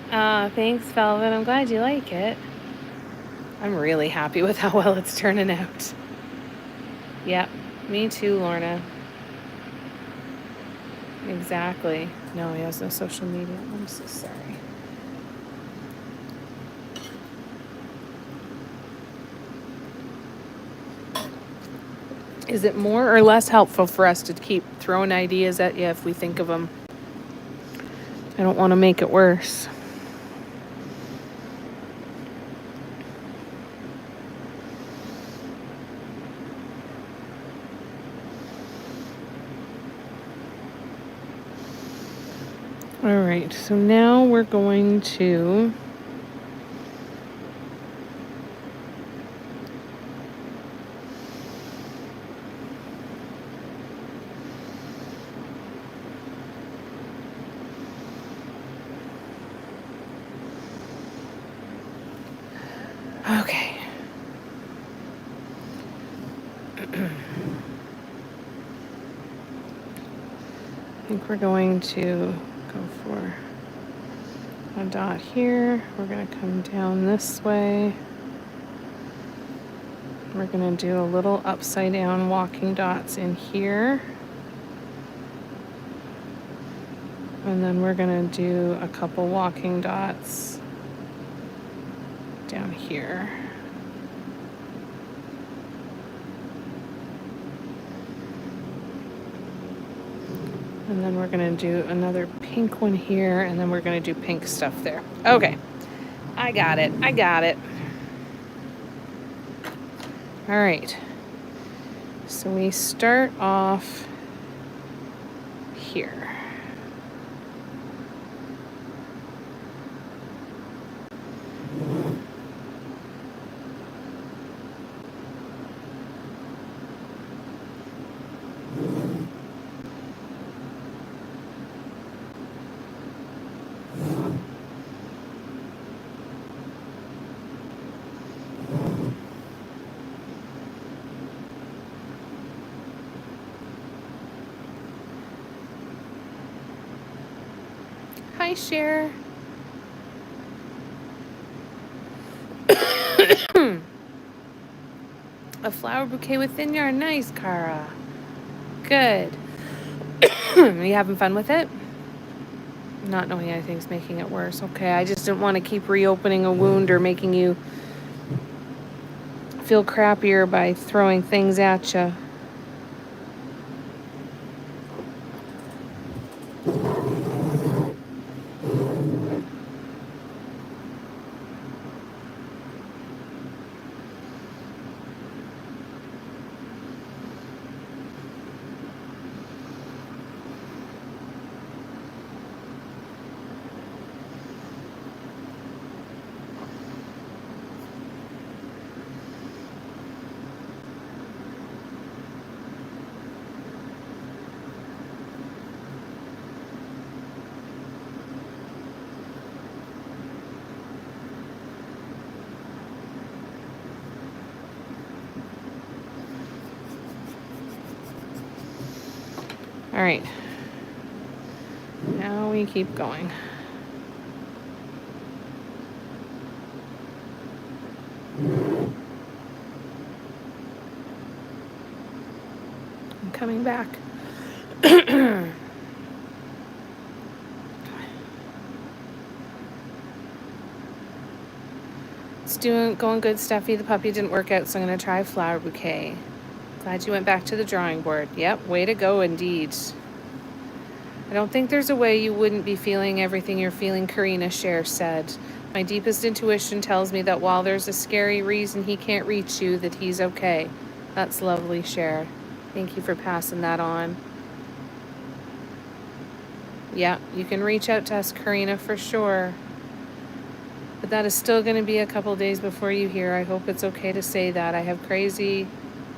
Thanks, Velvet. I'm glad you like it. I'm really happy with how well it's turning out. Yep, me too, Lorna. Exactly. No, he has no social media. I'm so sorry. Is it more or less helpful for us to keep throwing ideas at you if we think of them? I don't want to make it worse. All right, so now we're going to okay. I think we're going to go for a dot here. We're going to come down this way. We're going to do a little upside down walking dots in here. And then we're going to do a couple walking dots down here. And then we're going to do another pink one here, and then we're going to do pink stuff there. Okay. I got it. All right. So we start off here. Hi, Cher. A flower bouquet within your nice, Cara. Good. Are you having fun with it? Not knowing anything's making it worse. Okay, I just didn't want to keep reopening a wound or making you feel crappier by throwing things at you. right. Now we keep going. I'm coming back. It's going good, Steffi. The puppy didn't work out, so I'm going to try flower bouquet. Glad you went back to the drawing board. Yep, way to go indeed. I don't think there's a way you wouldn't be feeling everything you're feeling, Karina Share said. My deepest intuition tells me that while there's a scary reason he can't reach you, that he's okay. That's lovely, Share. Thank you for passing that on. Yeah, you can reach out to us, Karina, for sure. But that is still going to be a couple days before you hear. I hope it's okay to say that. I have crazy,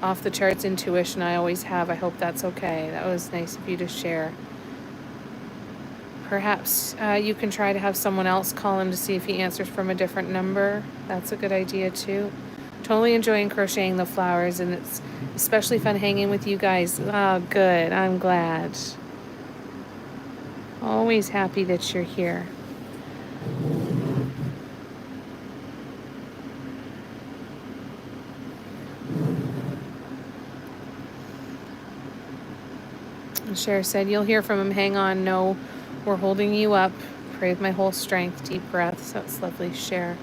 off the charts intuition. I always have. I hope that's okay. That was nice of you to share. Perhaps you can try to have someone else call him to see if he answers from a different number. That's a good idea too. Totally enjoying crocheting the flowers, and it's especially fun hanging with you guys. Oh, good. I'm glad. Always happy that you're here. And Cher said, you'll hear from him. Hang on. No, we're holding you up. Pray with my whole strength. Deep breaths. That's lovely, Cher.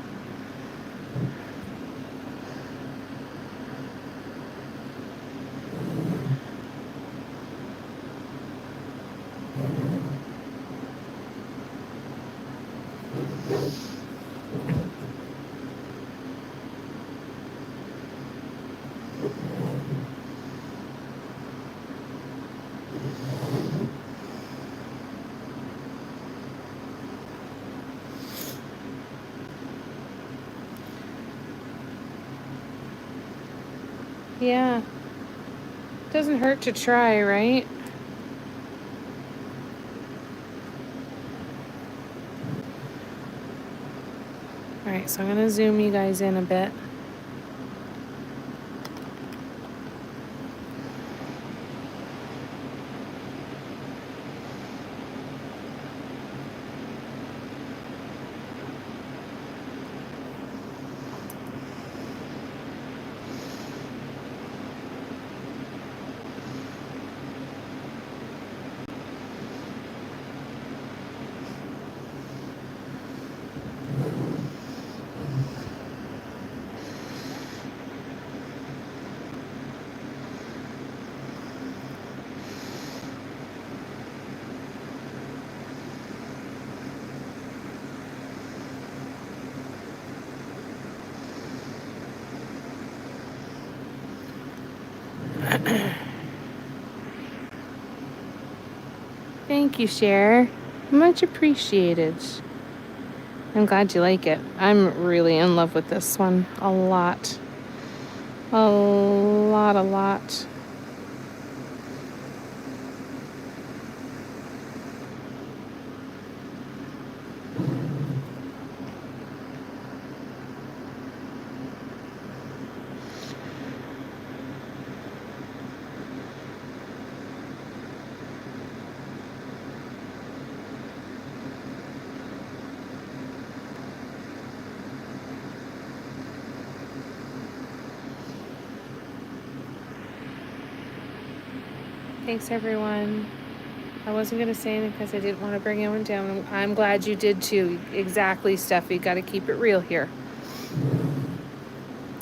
Yeah. Doesn't hurt to try, right? All right, so I'm going to zoom you guys in a bit. Thank you, Cher. Much appreciated. I'm glad you like it. I'm really in love with this one. A lot. A lot. Thanks, everyone. I wasn't going to say anything because I didn't want to bring anyone down. I'm glad you did too. Exactly, Steffi. Got to keep it real here.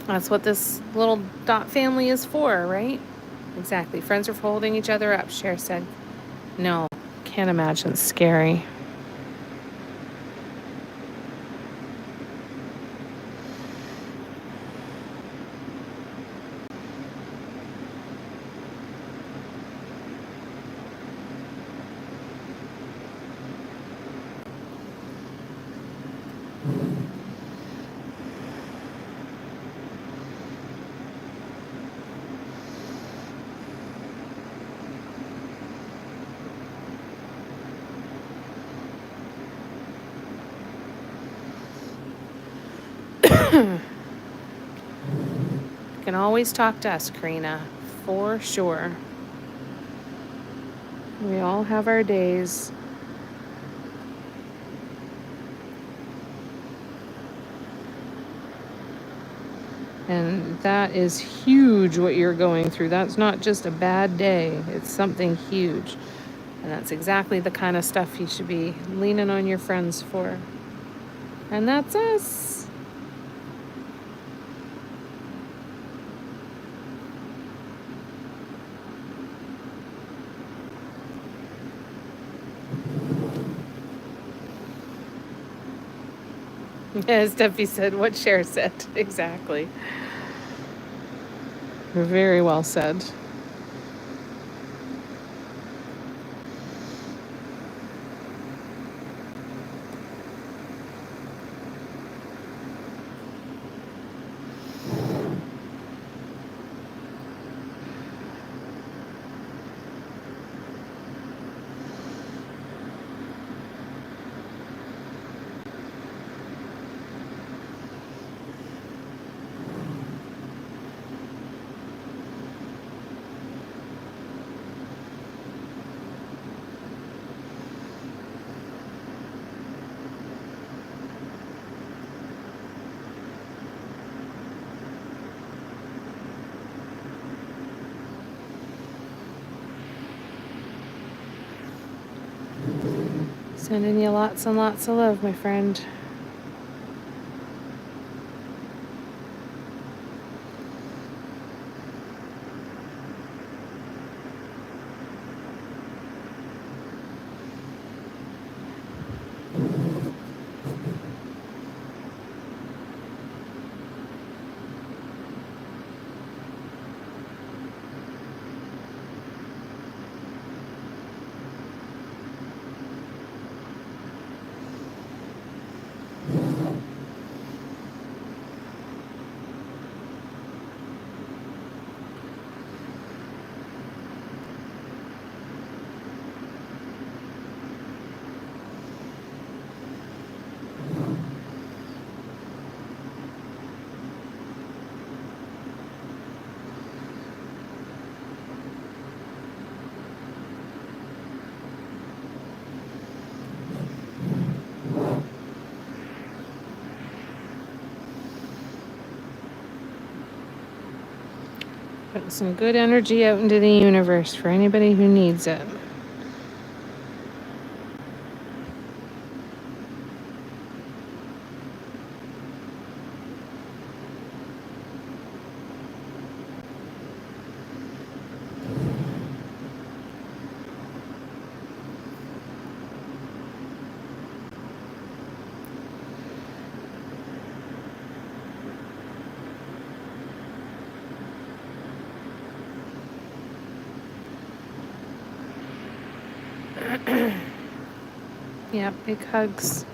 That's what this little dot family is for, right? Exactly. Friends are for holding each other up, Cher said. No, can't imagine. It's scary. You can always talk to us, Karina, for sure. We all have our days. And that is huge what you're going through. That's not just a bad day, it's something huge. And that's exactly the kind of stuff you should be leaning on your friends for. And that's us. As Steffi said, what Cher said. Exactly. Very well said. Sending you lots and lots of love, my friend. Put some good energy out into the universe for anybody who needs it. Yeah, big hugs.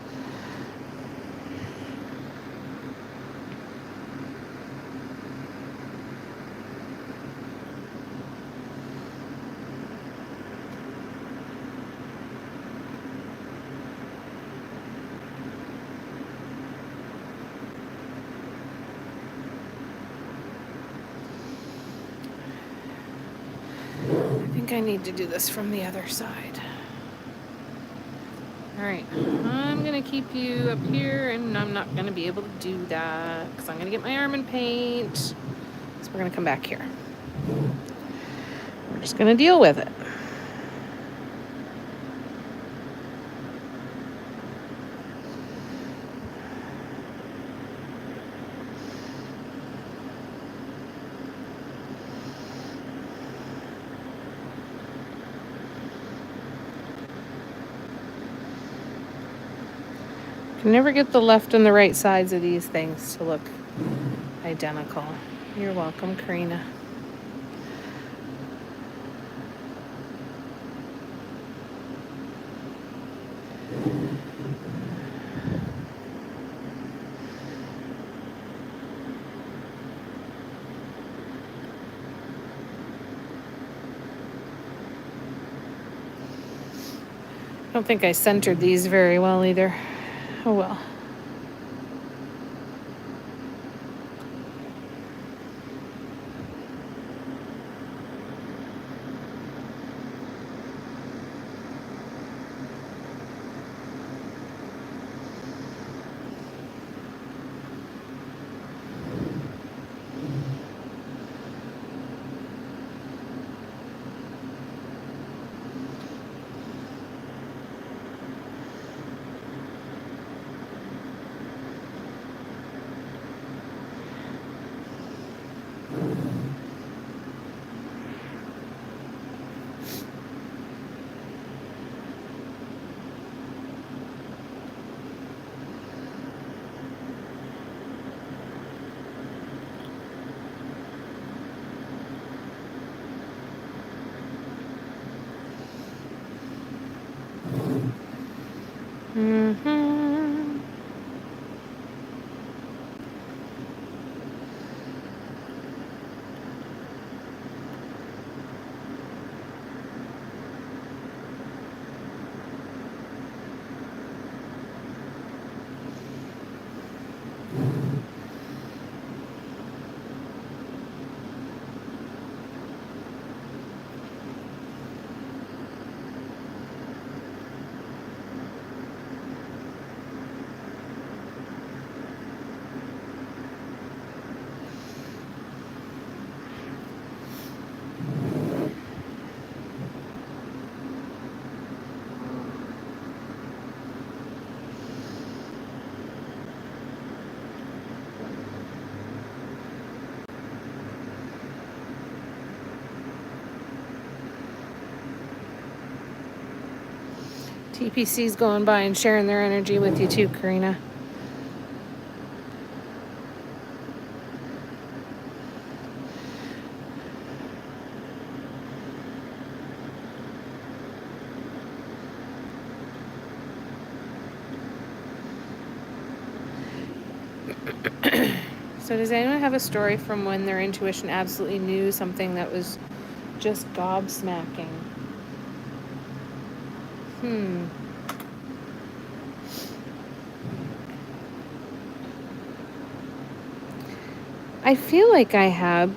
I think I need to do this from the other side. All right, I'm gonna keep you up here, and I'm not gonna be able to do that because I'm gonna get my arm in paint. So we're gonna come back here. We're just gonna deal with it. Can never get the left and the right sides of these things to look identical. You're welcome, Karina. I don't think I centered these very well either. Oh well. Mm-hmm. TPC's going by and sharing their energy with you too, Karina. So does anyone have a story from when their intuition absolutely knew something that was just gobsmacking? I feel like I have,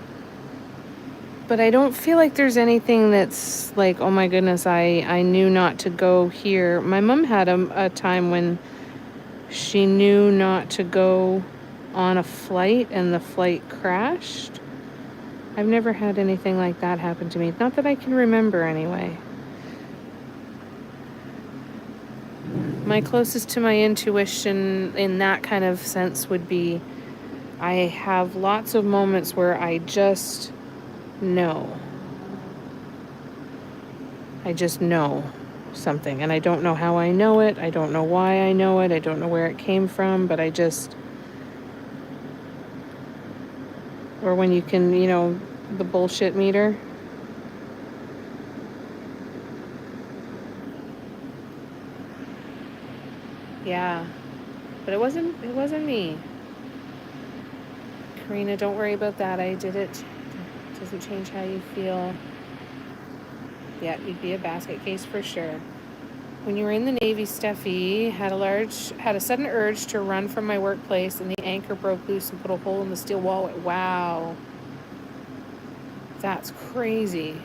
but I don't feel like there's anything that's like, oh my goodness, I knew not to go here. My mom had a time when she knew not to go on a flight and the flight crashed. I've never had anything like that happen to me. Not that I can remember anyway. My closest to my intuition in that kind of sense would be I have lots of moments where I just know. I just know something, and I don't know how I know it. I don't know why I know it. I don't know where it came from, but I just... Or when you can, the bullshit meter. Yeah. But it wasn't me. Karina, don't worry about that. I did it. It doesn't change how you feel. Yeah, you'd be a basket case for sure. When you were in the Navy, Steffi had a sudden urge to run from my workplace, and the anchor broke loose and put a hole in the steel wall. Wow. That's crazy.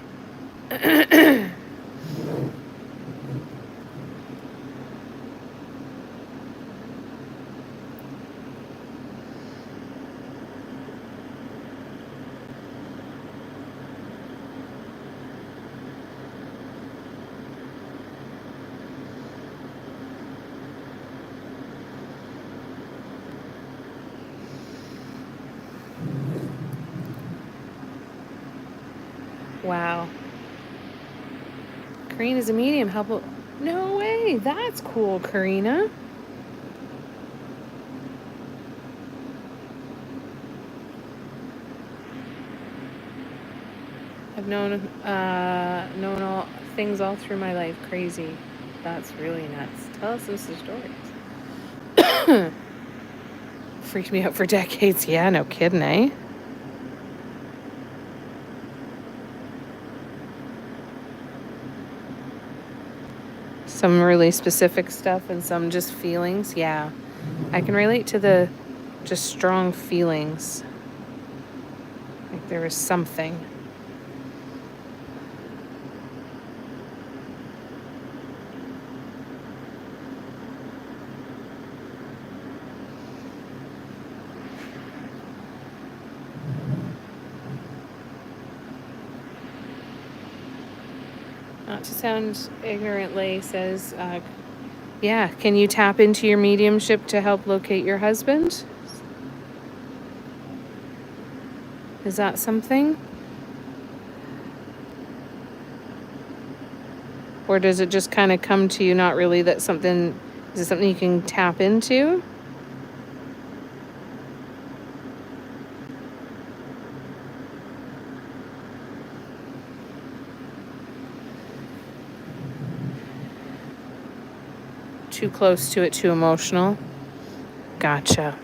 Wow. Karina's a medium. No way. That's cool, Karina. I've known all things all through my life. Crazy. That's really nuts. Tell us some stories. Freaked me out for decades. Yeah, no kidding, eh? Some really specific stuff and some just feelings. Yeah. I can relate to the just strong feelings. Like there was something. Not to sound ignorant, Lay says, yeah, can you tap into your mediumship to help locate your husband? Is that something? Or does it just kind of come to you, not really, is it something you can tap into? Too close to it, too emotional. Gotcha.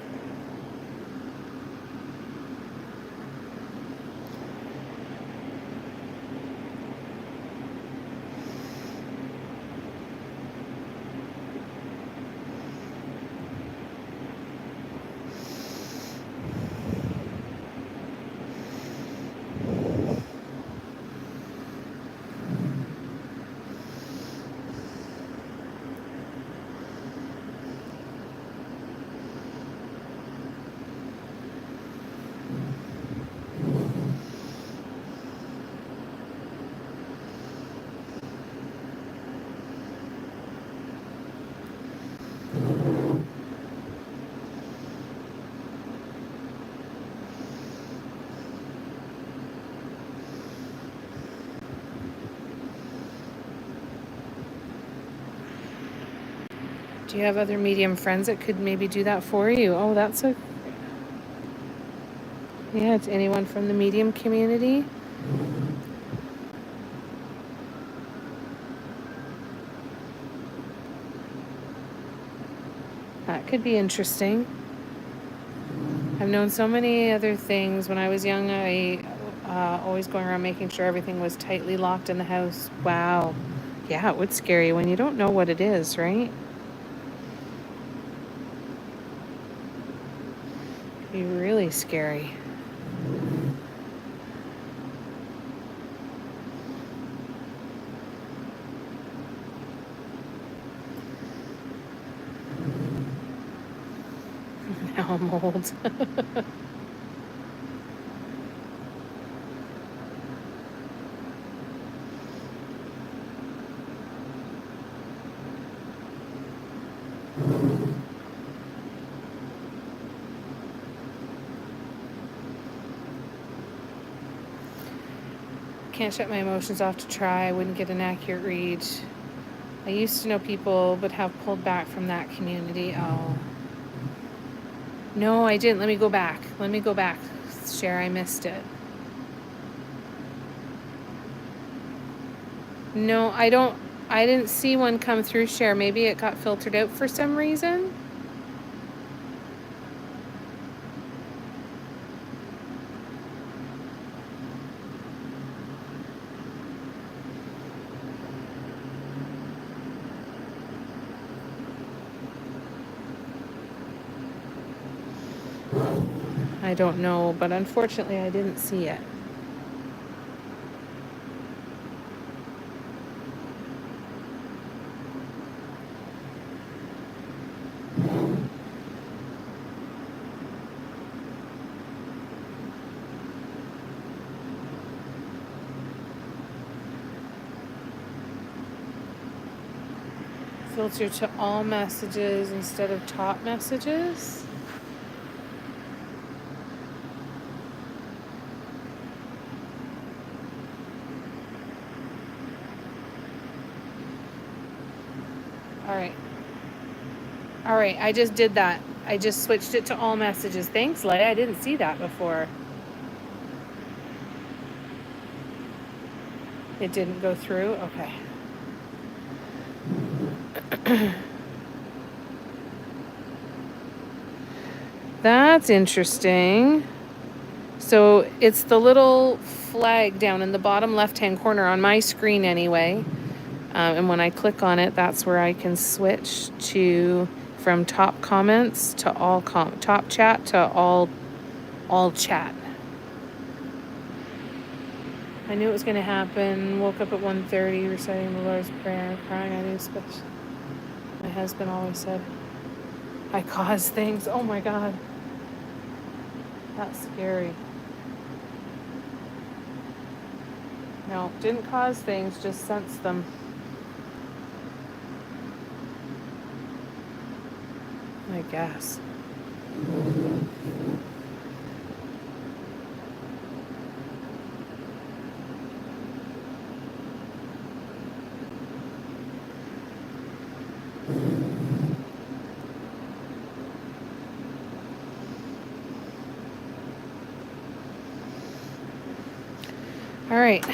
Do you have other medium friends that could maybe do that for you? Oh, that's a... Yeah, it's anyone from the medium community. That could be interesting. I've known so many other things. When I was young, I always going around making sure everything was tightly locked in the house. Wow. Yeah, it would scare you when you don't know what it is, right? It'd be really scary. Now I'm old. Can't shut my emotions off to try. I wouldn't get an accurate read. I used to know people, but have pulled back from that community. Oh. No, I didn't. Let me go back. Cher, I missed it. No, I didn't see one come through, Cher. Maybe it got filtered out for some reason. I don't know, but unfortunately I didn't see it. Filter to all messages instead of top messages. All right, I just did that. I just switched it to all messages. Thanks, Leigh. I didn't see that before. It didn't go through? Okay. That's interesting. So it's the little flag down in the bottom left-hand corner on my screen anyway. And when I click on it, that's where I can switch to from top comments to all top chat to all chat. I knew it was going to happen. Woke up at 1:30 reciting the Lord's Prayer, crying. I knew especially. My husband always said, I cause things. Oh my God. That's scary. No, didn't cause things, just sensed them. I guess. All right.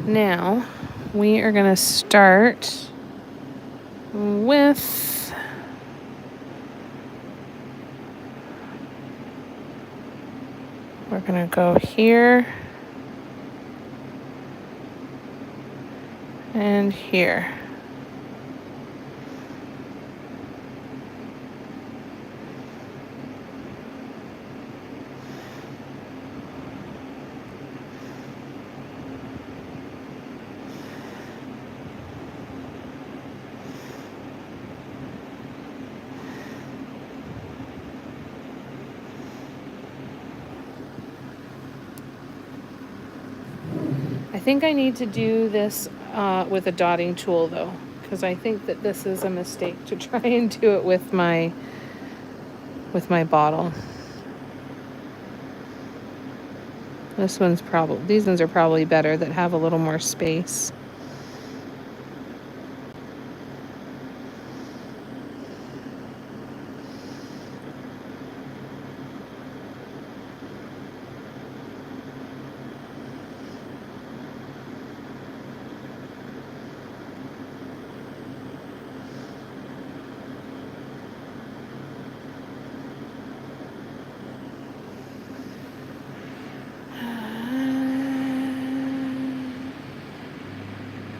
Now we are going to start width. We're gonna go here and here. I think I need to do this with a dotting tool though, because I think that this is a mistake to try and do it with my bottle. These ones are probably better that have a little more space.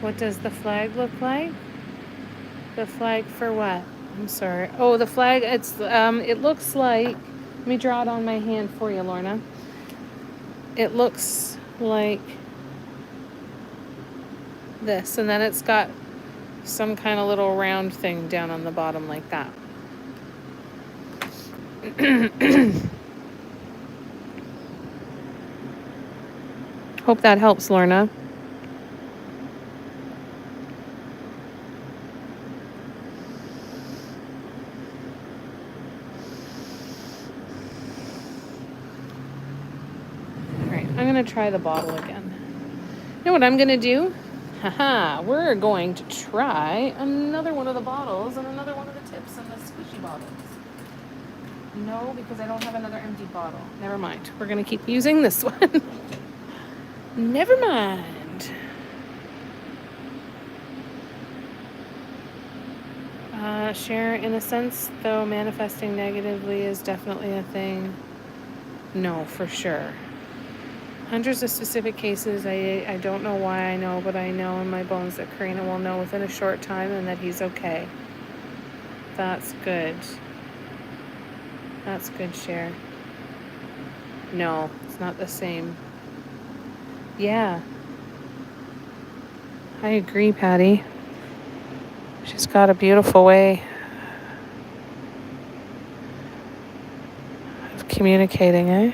What does the flag look like? The flag for what? I'm sorry. Oh, the flag, it looks like, let me draw it on my hand for you, Lorna. It looks like this, and then it's got some kind of little round thing down on the bottom like that. Hope that helps, Lorna. I'm going to try the bottle again. You know what I'm going to do? Haha, we're going to try another one of the bottles and another one of the tips in the squishy bottles. No, because I don't have another empty bottle. Never mind. We're going to keep using this one. Never mind. Share, in a sense, though, manifesting negatively is definitely a thing. No, for sure. Hundreds of specific cases. I don't know why I know, but I know in my bones that Karina will know within a short time and that he's okay. That's good. That's good, Cher. No, it's not the same. Yeah. I agree, Patty. She's got a beautiful way of communicating, eh?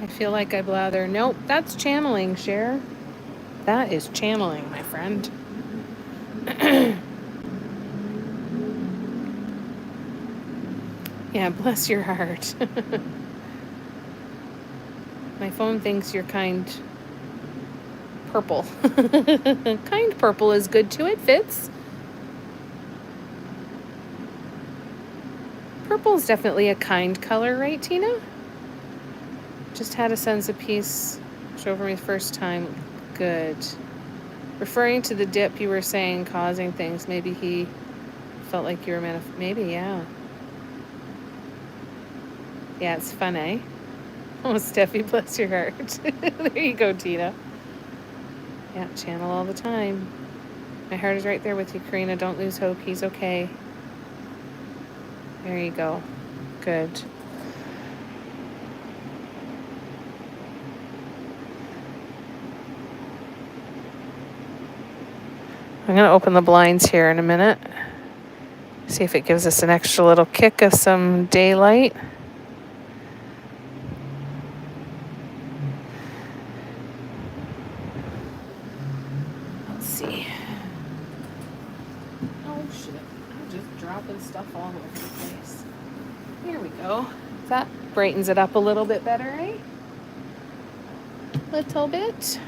I feel like I blather. Nope, that's channeling, Cher. That is channeling, my friend. Yeah, bless your heart. My phone thinks you're kind purple. Kind purple is good too. It fits. Purple's definitely a kind color, right, Tina? Just had a sense of peace wash over me the first time. Good. Referring to the dip you were saying causing things, maybe he felt like you were maybe, yeah. Yeah, it's fun, eh? Oh, Steffi, bless your heart. There you go, Tina. Yeah, channel all the time. My heart is right there with you, Karina. Don't lose hope. He's okay. There you go. Good. I'm going to open the blinds here in a minute. See if it gives us an extra little kick of some daylight. Let's see. Oh, shit. I'm just dropping stuff all over the place. Here we go. That brightens it up a little bit better, eh? Little bit.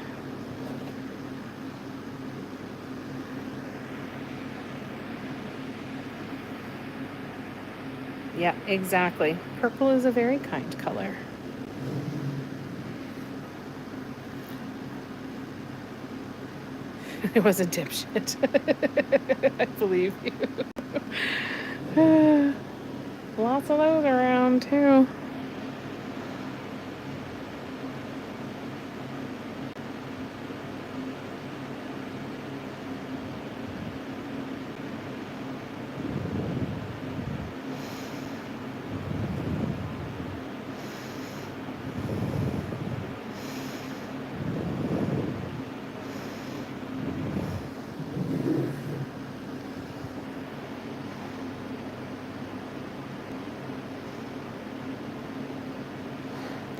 Yeah, exactly. Purple is a very kind color. It was a dipshit. I believe you. Lots of those around, too.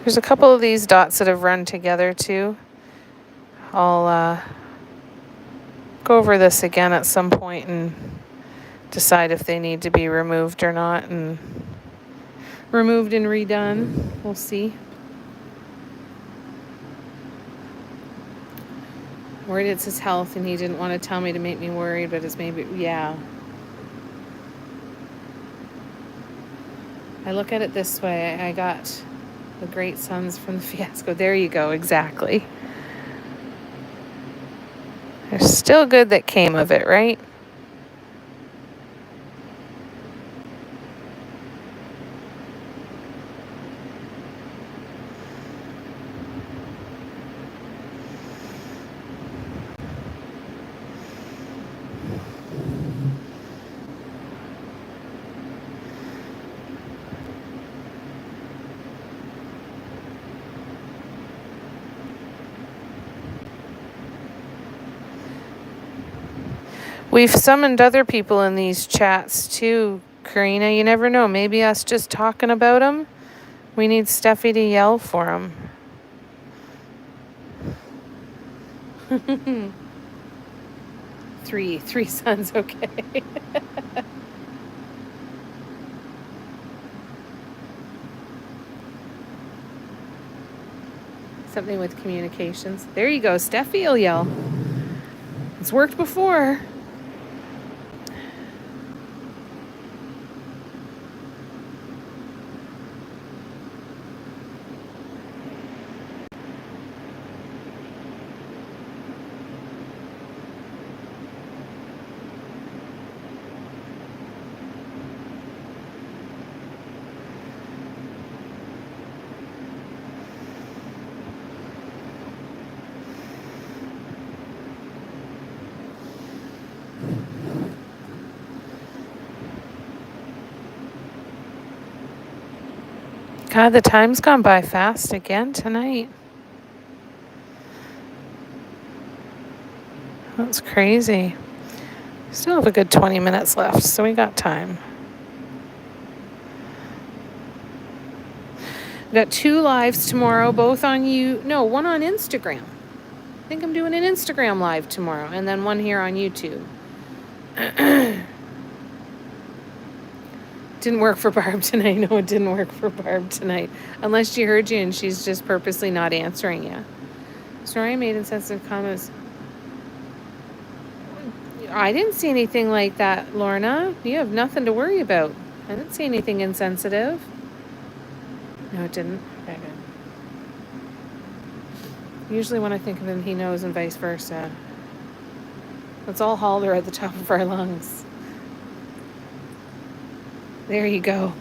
There's a couple of these dots that have run together too. I'll go over this again at some point and decide if they need to be removed or not, and removed and redone. We'll see. Worried it's his health and he didn't want to tell me to make me worried, but it's maybe, yeah. I look at it this way. I got the great sons from the fiasco. There you go, exactly. There's still good that came of it, right? We've summoned other people in these chats too, Karina. You never know. Maybe us just talking about them. We need Steffi to yell for them. Three sons, okay. Something with communications. There you go, Steffi will yell. It's worked before. God, the time's gone by fast again tonight. That's crazy. Still have a good 20 minutes left, so we got time. We've got 2 lives tomorrow, both on one on Instagram. I think I'm doing an Instagram live tomorrow, and then one here on YouTube. Didn't work for Barb tonight. No, it didn't work for Barb tonight. Unless she heard you and she's just purposely not answering you. Sorry I made insensitive comments. I didn't see anything like that, Lorna. You have nothing to worry about. I didn't see anything insensitive. No, it didn't. Okay, good. Usually when I think of him, he knows, and vice versa. Let's all holler at the top of our lungs. There you go.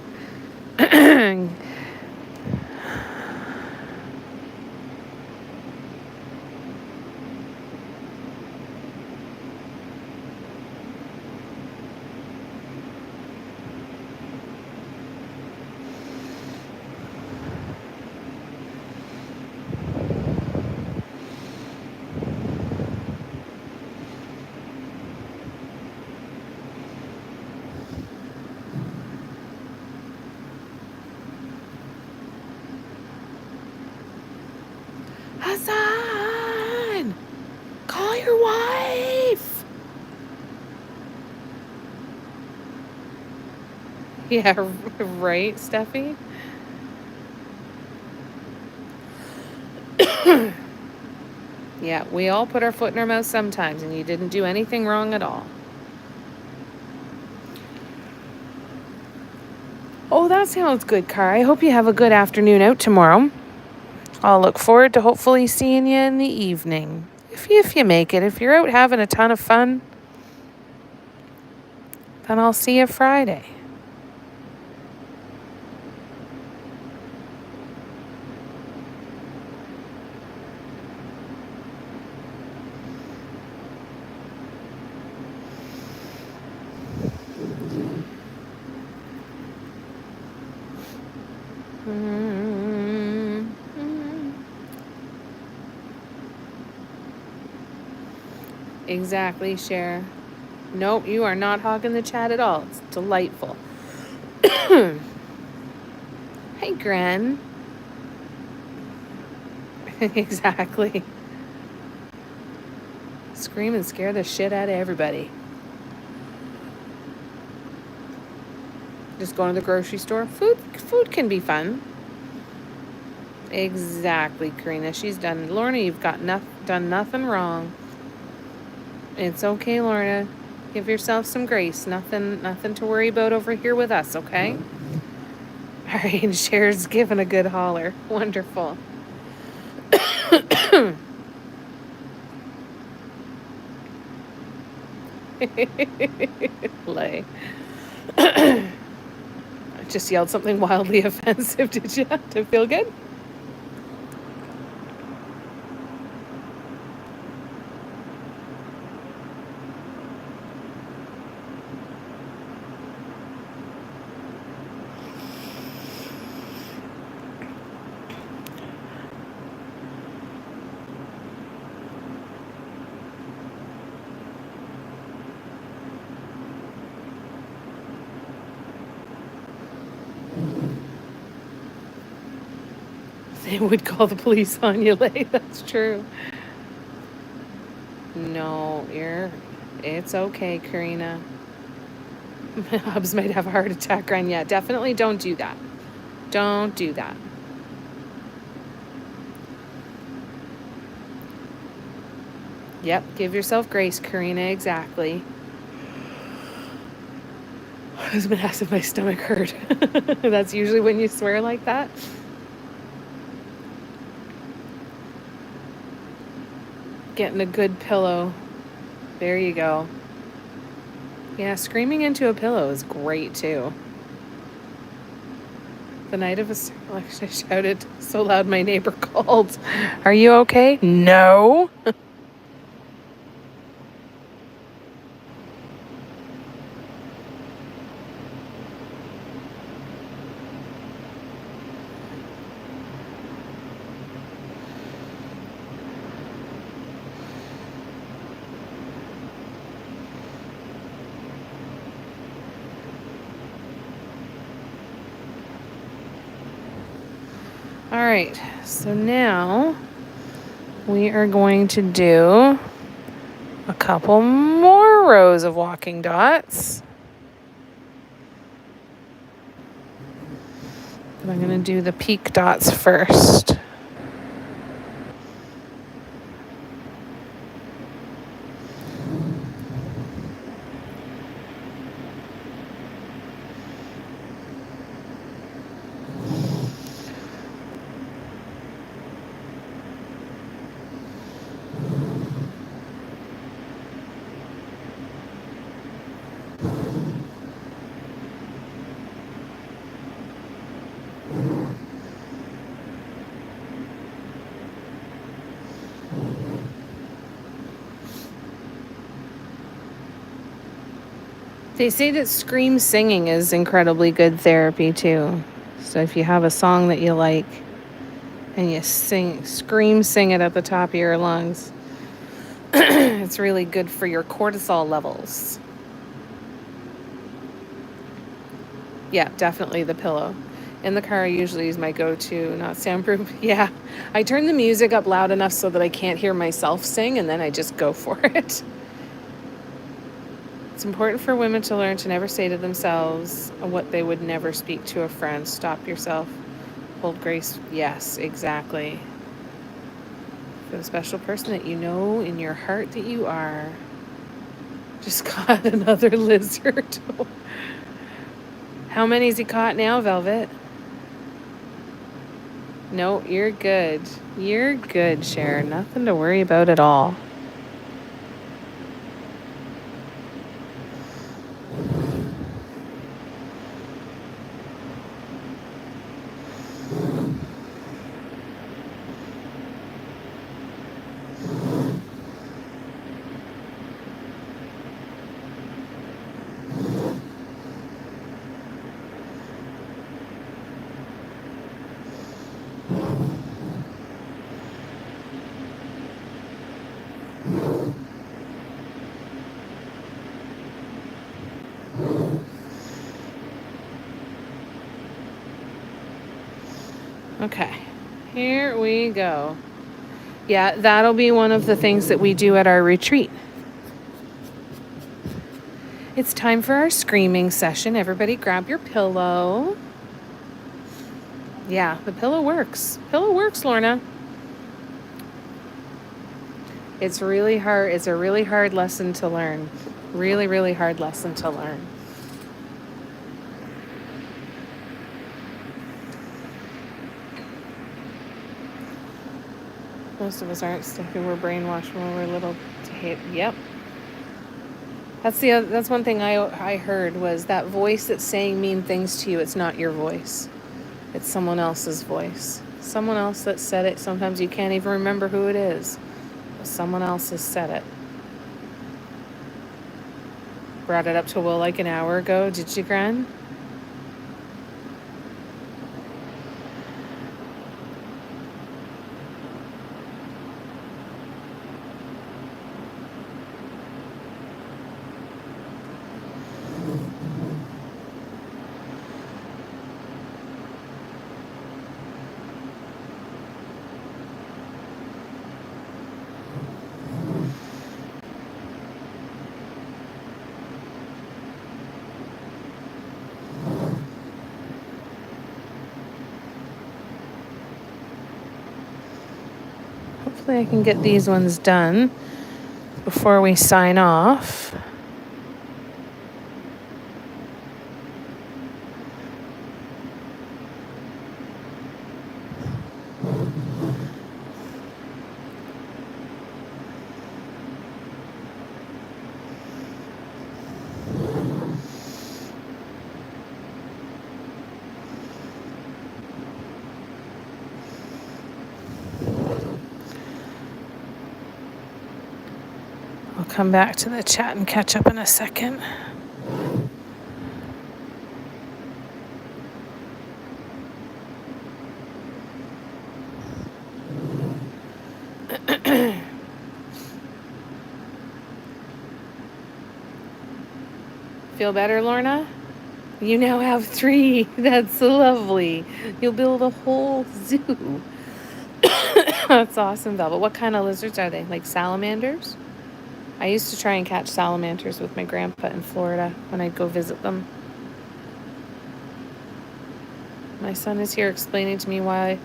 Hassan! Call your wife! Yeah, right, Steffi? Yeah, we all put our foot in our mouth sometimes, and you didn't do anything wrong at all. Oh, that sounds good, Car. I hope you have a good afternoon out tomorrow. I'll look forward to hopefully seeing you in the evening. If you make it. If you're out having a ton of fun, then I'll see you Friday. Exactly, Cher. Nope, you are not hogging the chat at all. It's delightful. Hey, Gren. Exactly. Scream and scare the shit out of everybody. Just going to the grocery store. Food can be fun. Exactly, Karina. She's done. Lorna, you've got done nothing wrong. It's okay, Lorna. Give yourself some grace. Nothing to worry about over here with us, okay? All right, and Cher's giving a good holler. Wonderful. Lay. I just yelled something wildly offensive, did you? To feel good? They would call the police on you, Lay. That's true. No, it's okay, Karina. Hubs might have a heart attack, Gren. Yeah, definitely don't do that. Don't do that. Yep, give yourself grace, Karina. Exactly. Husband asked if my stomach hurt. That's usually when you swear like that. Getting a good pillow. There you go. Yeah, screaming into a pillow is great too. The night of a election, I shouted so loud my neighbor called. Are you okay? No. All right, so now we are going to do a couple more rows of walking dots. But I'm going to do the peak dots first. They say that scream singing is incredibly good therapy too. So if you have a song that you like and you scream sing it at the top of your lungs, it's really good for your cortisol levels. Yeah, definitely the pillow. In the car, I usually use my go-to, not soundproof. Yeah, I turn the music up loud enough so that I can't hear myself sing, and then I just go for it. It's important for women to learn to never say to themselves what they would never speak to a friend. Stop yourself. Hold grace. Yes, exactly. For the special person that you know in your heart that you are. Just caught another lizard. How many has he caught now, Velvet? No, you're good. You're good, Sharon. Nothing to worry about at all. Okay, here we go. Yeah, that'll be one of the things that we do at our retreat. It's time for our screaming session. Everybody grab your pillow. Yeah, the pillow works. Pillow works, Lorna. It's really hard. It's a really hard lesson to learn. Really, really hard lesson to learn. Most of us aren't stuck and we're brainwashed when we're little to hate. Yep. That's one thing I heard was that voice that's saying mean things to you. It's not your voice. It's someone else's voice. Someone else that said it. Sometimes you can't even remember who it is. But someone else has said it. Brought it up to Will like an hour ago. Did you, Gran? Hopefully I can get these ones done before we sign off. I'll come back to the chat and catch up in a second. Feel better, Lorna? You now have 3. That's lovely. You'll build a whole zoo. That's awesome, Velvet. What kind of lizards are they? Like salamanders? I used to try and catch salamanders with my grandpa in Florida when I'd go visit them. My son is here explaining to me why it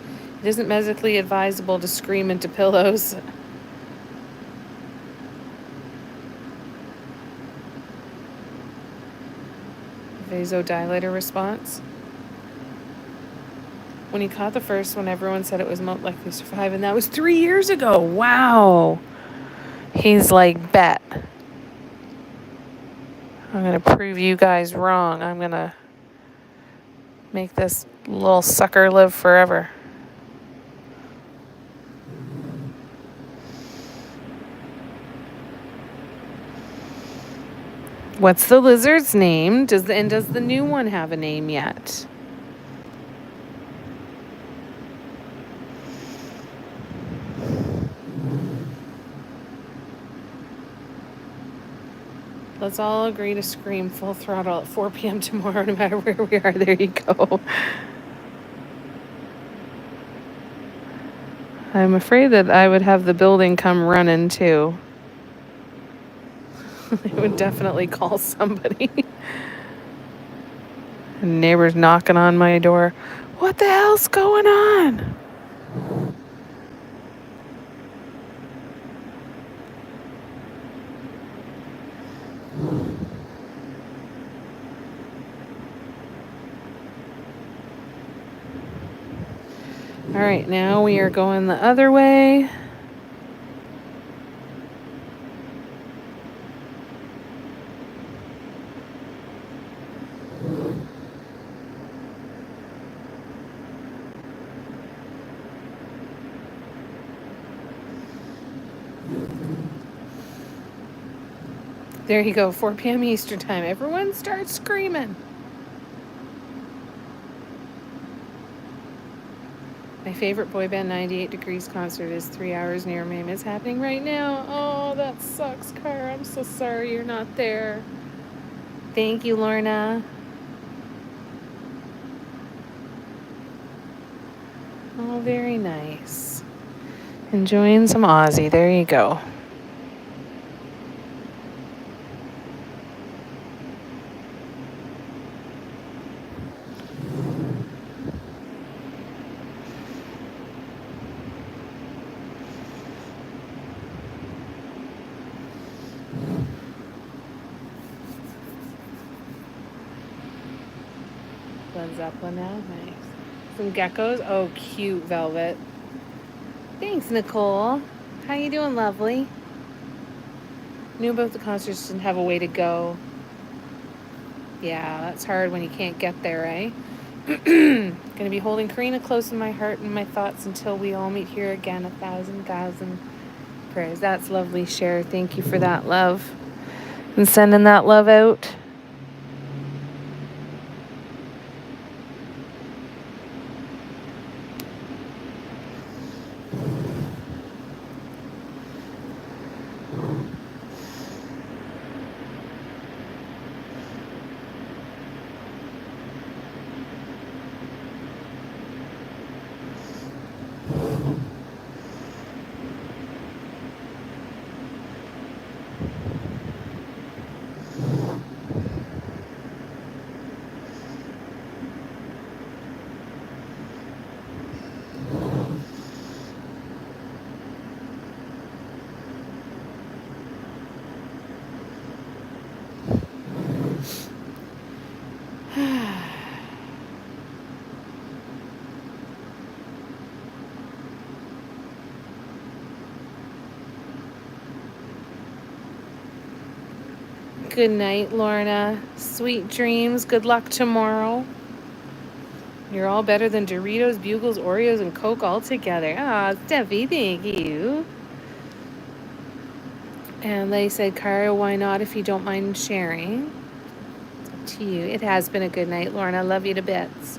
isn't medically advisable to scream into pillows. Vasodilator response. When he caught the first one, everyone said it was most likely to survive, and that was 3 years ago. Wow. He's like, bet. I'm going to prove you guys wrong. I'm going to make this little sucker live forever. What's the lizard's name? Does the new one have a name yet? Let's all agree to scream full throttle at 4 p.m. tomorrow, no matter where we are. There you go. I'm afraid that I would have the building come running too. I would definitely call somebody. Neighbors knocking on my door. What the hell's going on? All right, now we are going the other way. There you go, 4 p.m. Eastern time. Everyone starts screaming. My favorite boy band 98 Degrees concert is 3 hours near me. It's happening right now. Oh, that sucks, Car. I'm so sorry you're not there. Thank you, Lorna. Oh, very nice. Enjoying some Aussie. There you go. Led Zeppelin now. Nice. Some geckos. Oh, cute, Velvet. Thanks, Nicole. How you doing, lovely? Knew about the concerts, didn't have a way to go. Yeah, that's hard when you can't get there, eh? Gonna be holding Karina close in my heart and my thoughts until we all meet here again. 1,000 prayers. That's lovely, Cher. Thank you for that love. And sending that love out. Good night, Lorna. Sweet dreams. Good luck tomorrow. You're all better than Doritos, Bugles, Oreos, and Coke all together. Ah, Steffi, thank you. And they said, Kara, why not if you don't mind sharing? It's up to you. It has been a good night, Lorna. I love you to bits.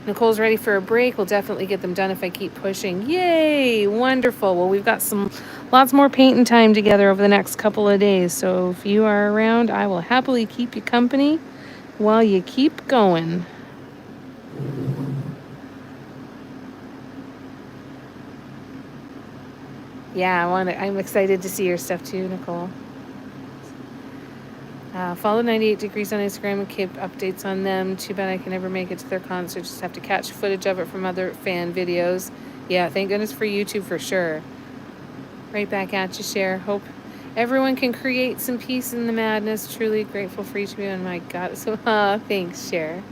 Nicole's ready for a break. We'll definitely get them done if I keep pushing. Yay! Wonderful. Well, we've got lots more painting time together over the next couple of days. So if you are around, I will happily keep you company while you keep going. Yeah, I'm excited to see your stuff too, Nicole. Follow 98 Degrees on Instagram and keep updates on them. Too bad I can never make it to their concert. Just have to catch footage of it from other fan videos. Yeah, thank goodness for YouTube for sure. Right back at you, Cher. Hope everyone can create some peace in the madness. Truly grateful for each of you. And my God, so thanks, Cher.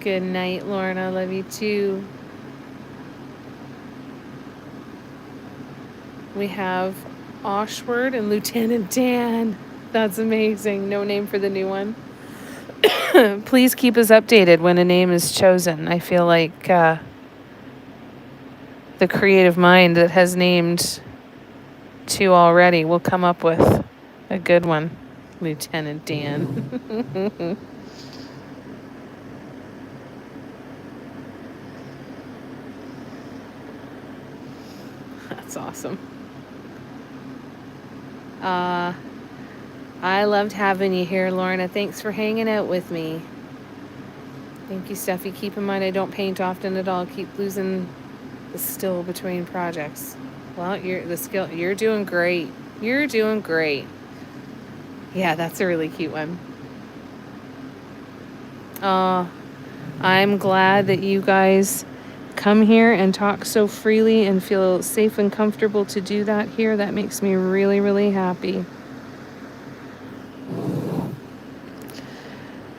Good night, Lorna. Love you too. We have Oshward and Lieutenant Dan. That's amazing. No name for the new one. Please keep us updated when a name is chosen. I feel like the creative mind that has named two already will come up with a good one. Lieutenant Dan. That's awesome. I loved having you here, Lorna. Thanks for hanging out with me. Thank you, Steffi. Keep in mind I don't paint often at all. Keep losing the still between projects. Well, you're doing great. You're doing great. Yeah, that's a really cute one. I'm glad that you guys come here and talk so freely and feel safe and comfortable to do that here. That makes me really, really happy.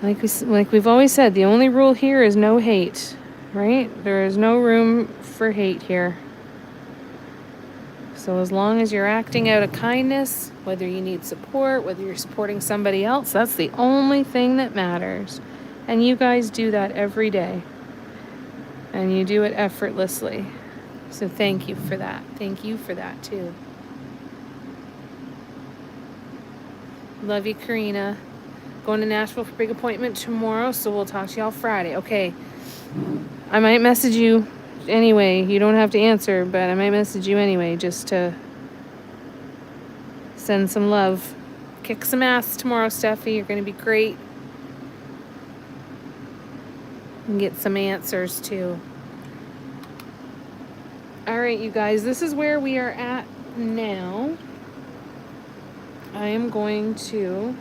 Like we've always said, the only rule here is no hate, right? There is no room for hate here. So as long as you're acting out of kindness, whether you need support, whether you're supporting somebody else, that's the only thing that matters. And you guys do that every day. And you do it effortlessly. So thank you for that. Thank you for that too. Love you, Karina. Going to Nashville for big appointment tomorrow, so we'll talk to y'all Friday. Okay. I might message you anyway. You don't have to answer, but I might message you anyway just to send some love. Kick some ass tomorrow, Steffi. You're going to be great. And get some answers too. All right, you guys. This is where we are at now. I am going to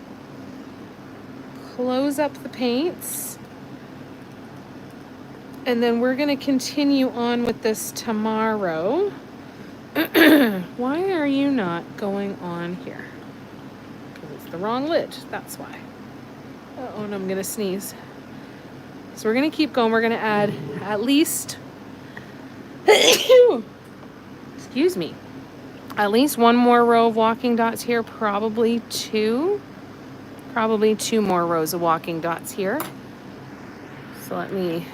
close up the paints, and then we're going to continue on with this tomorrow. Why are you not going on here? Because it's the wrong lid, that's why. Oh, and I'm going to sneeze. So we're going to keep going. We're going to add at least excuse me, at least one more row of walking dots here, probably two more rows of walking dots here. So let me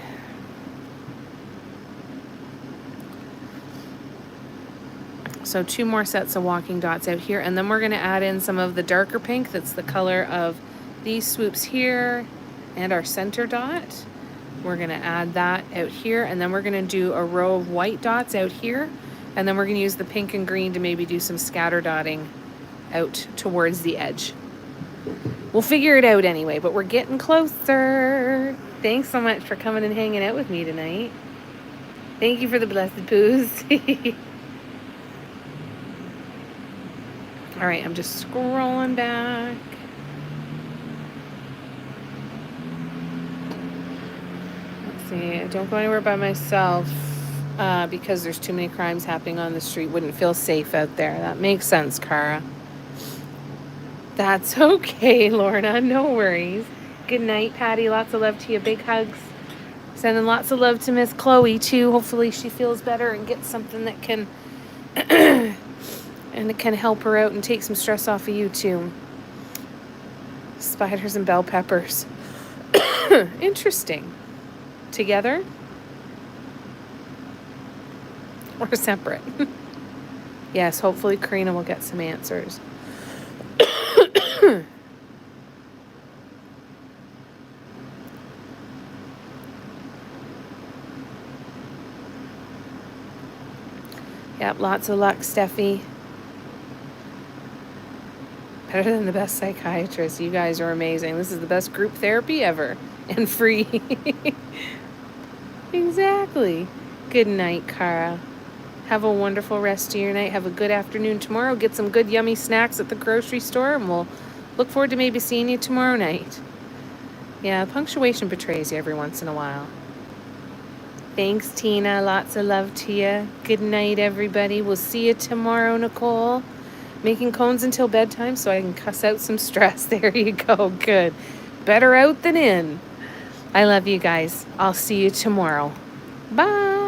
two more sets of walking dots out here, and then we're going to add in some of the darker pink that's the color of these swoops here and our center dot. We're going to add that out here, and then we're going to do a row of white dots out here, and then we're going to use the pink and green to maybe do some scatter dotting out towards the edge. We'll figure it out anyway, but we're getting closer. Thanks so much for coming and hanging out with me tonight. Thank you for the blessed poos. All right, I'm just scrolling back. Let's see, I don't go anywhere by myself because there's too many crimes happening on the street. Wouldn't feel safe out there. That makes sense, Cara. That's okay, Lorna. No worries. Good night, Patty. Lots of love to you. Big hugs. Sending lots of love to Miss Chloe, too. Hopefully she feels better and gets something that can and it can help her out and take some stress off of you, too. Spiders and bell peppers. Interesting. Together? Or separate? Yes, hopefully Karina will get some answers. Yep, lots of luck, Steffi. Better than the best psychiatrist. You guys are amazing. This is the best group therapy ever. And free. Exactly. Good night, Cara. Have a wonderful rest of your night. Have a good afternoon tomorrow. Get some good yummy snacks at the grocery store, and we'll look forward to maybe seeing you tomorrow night. Yeah, punctuation betrays you every once in a while. Thanks, Tina. Lots of love to you. Good night, everybody. We'll see you tomorrow, Nicole. Making cones until bedtime so I can cuss out some stress. There you go. Good. Better out than in. I love you guys. I'll see you tomorrow. Bye.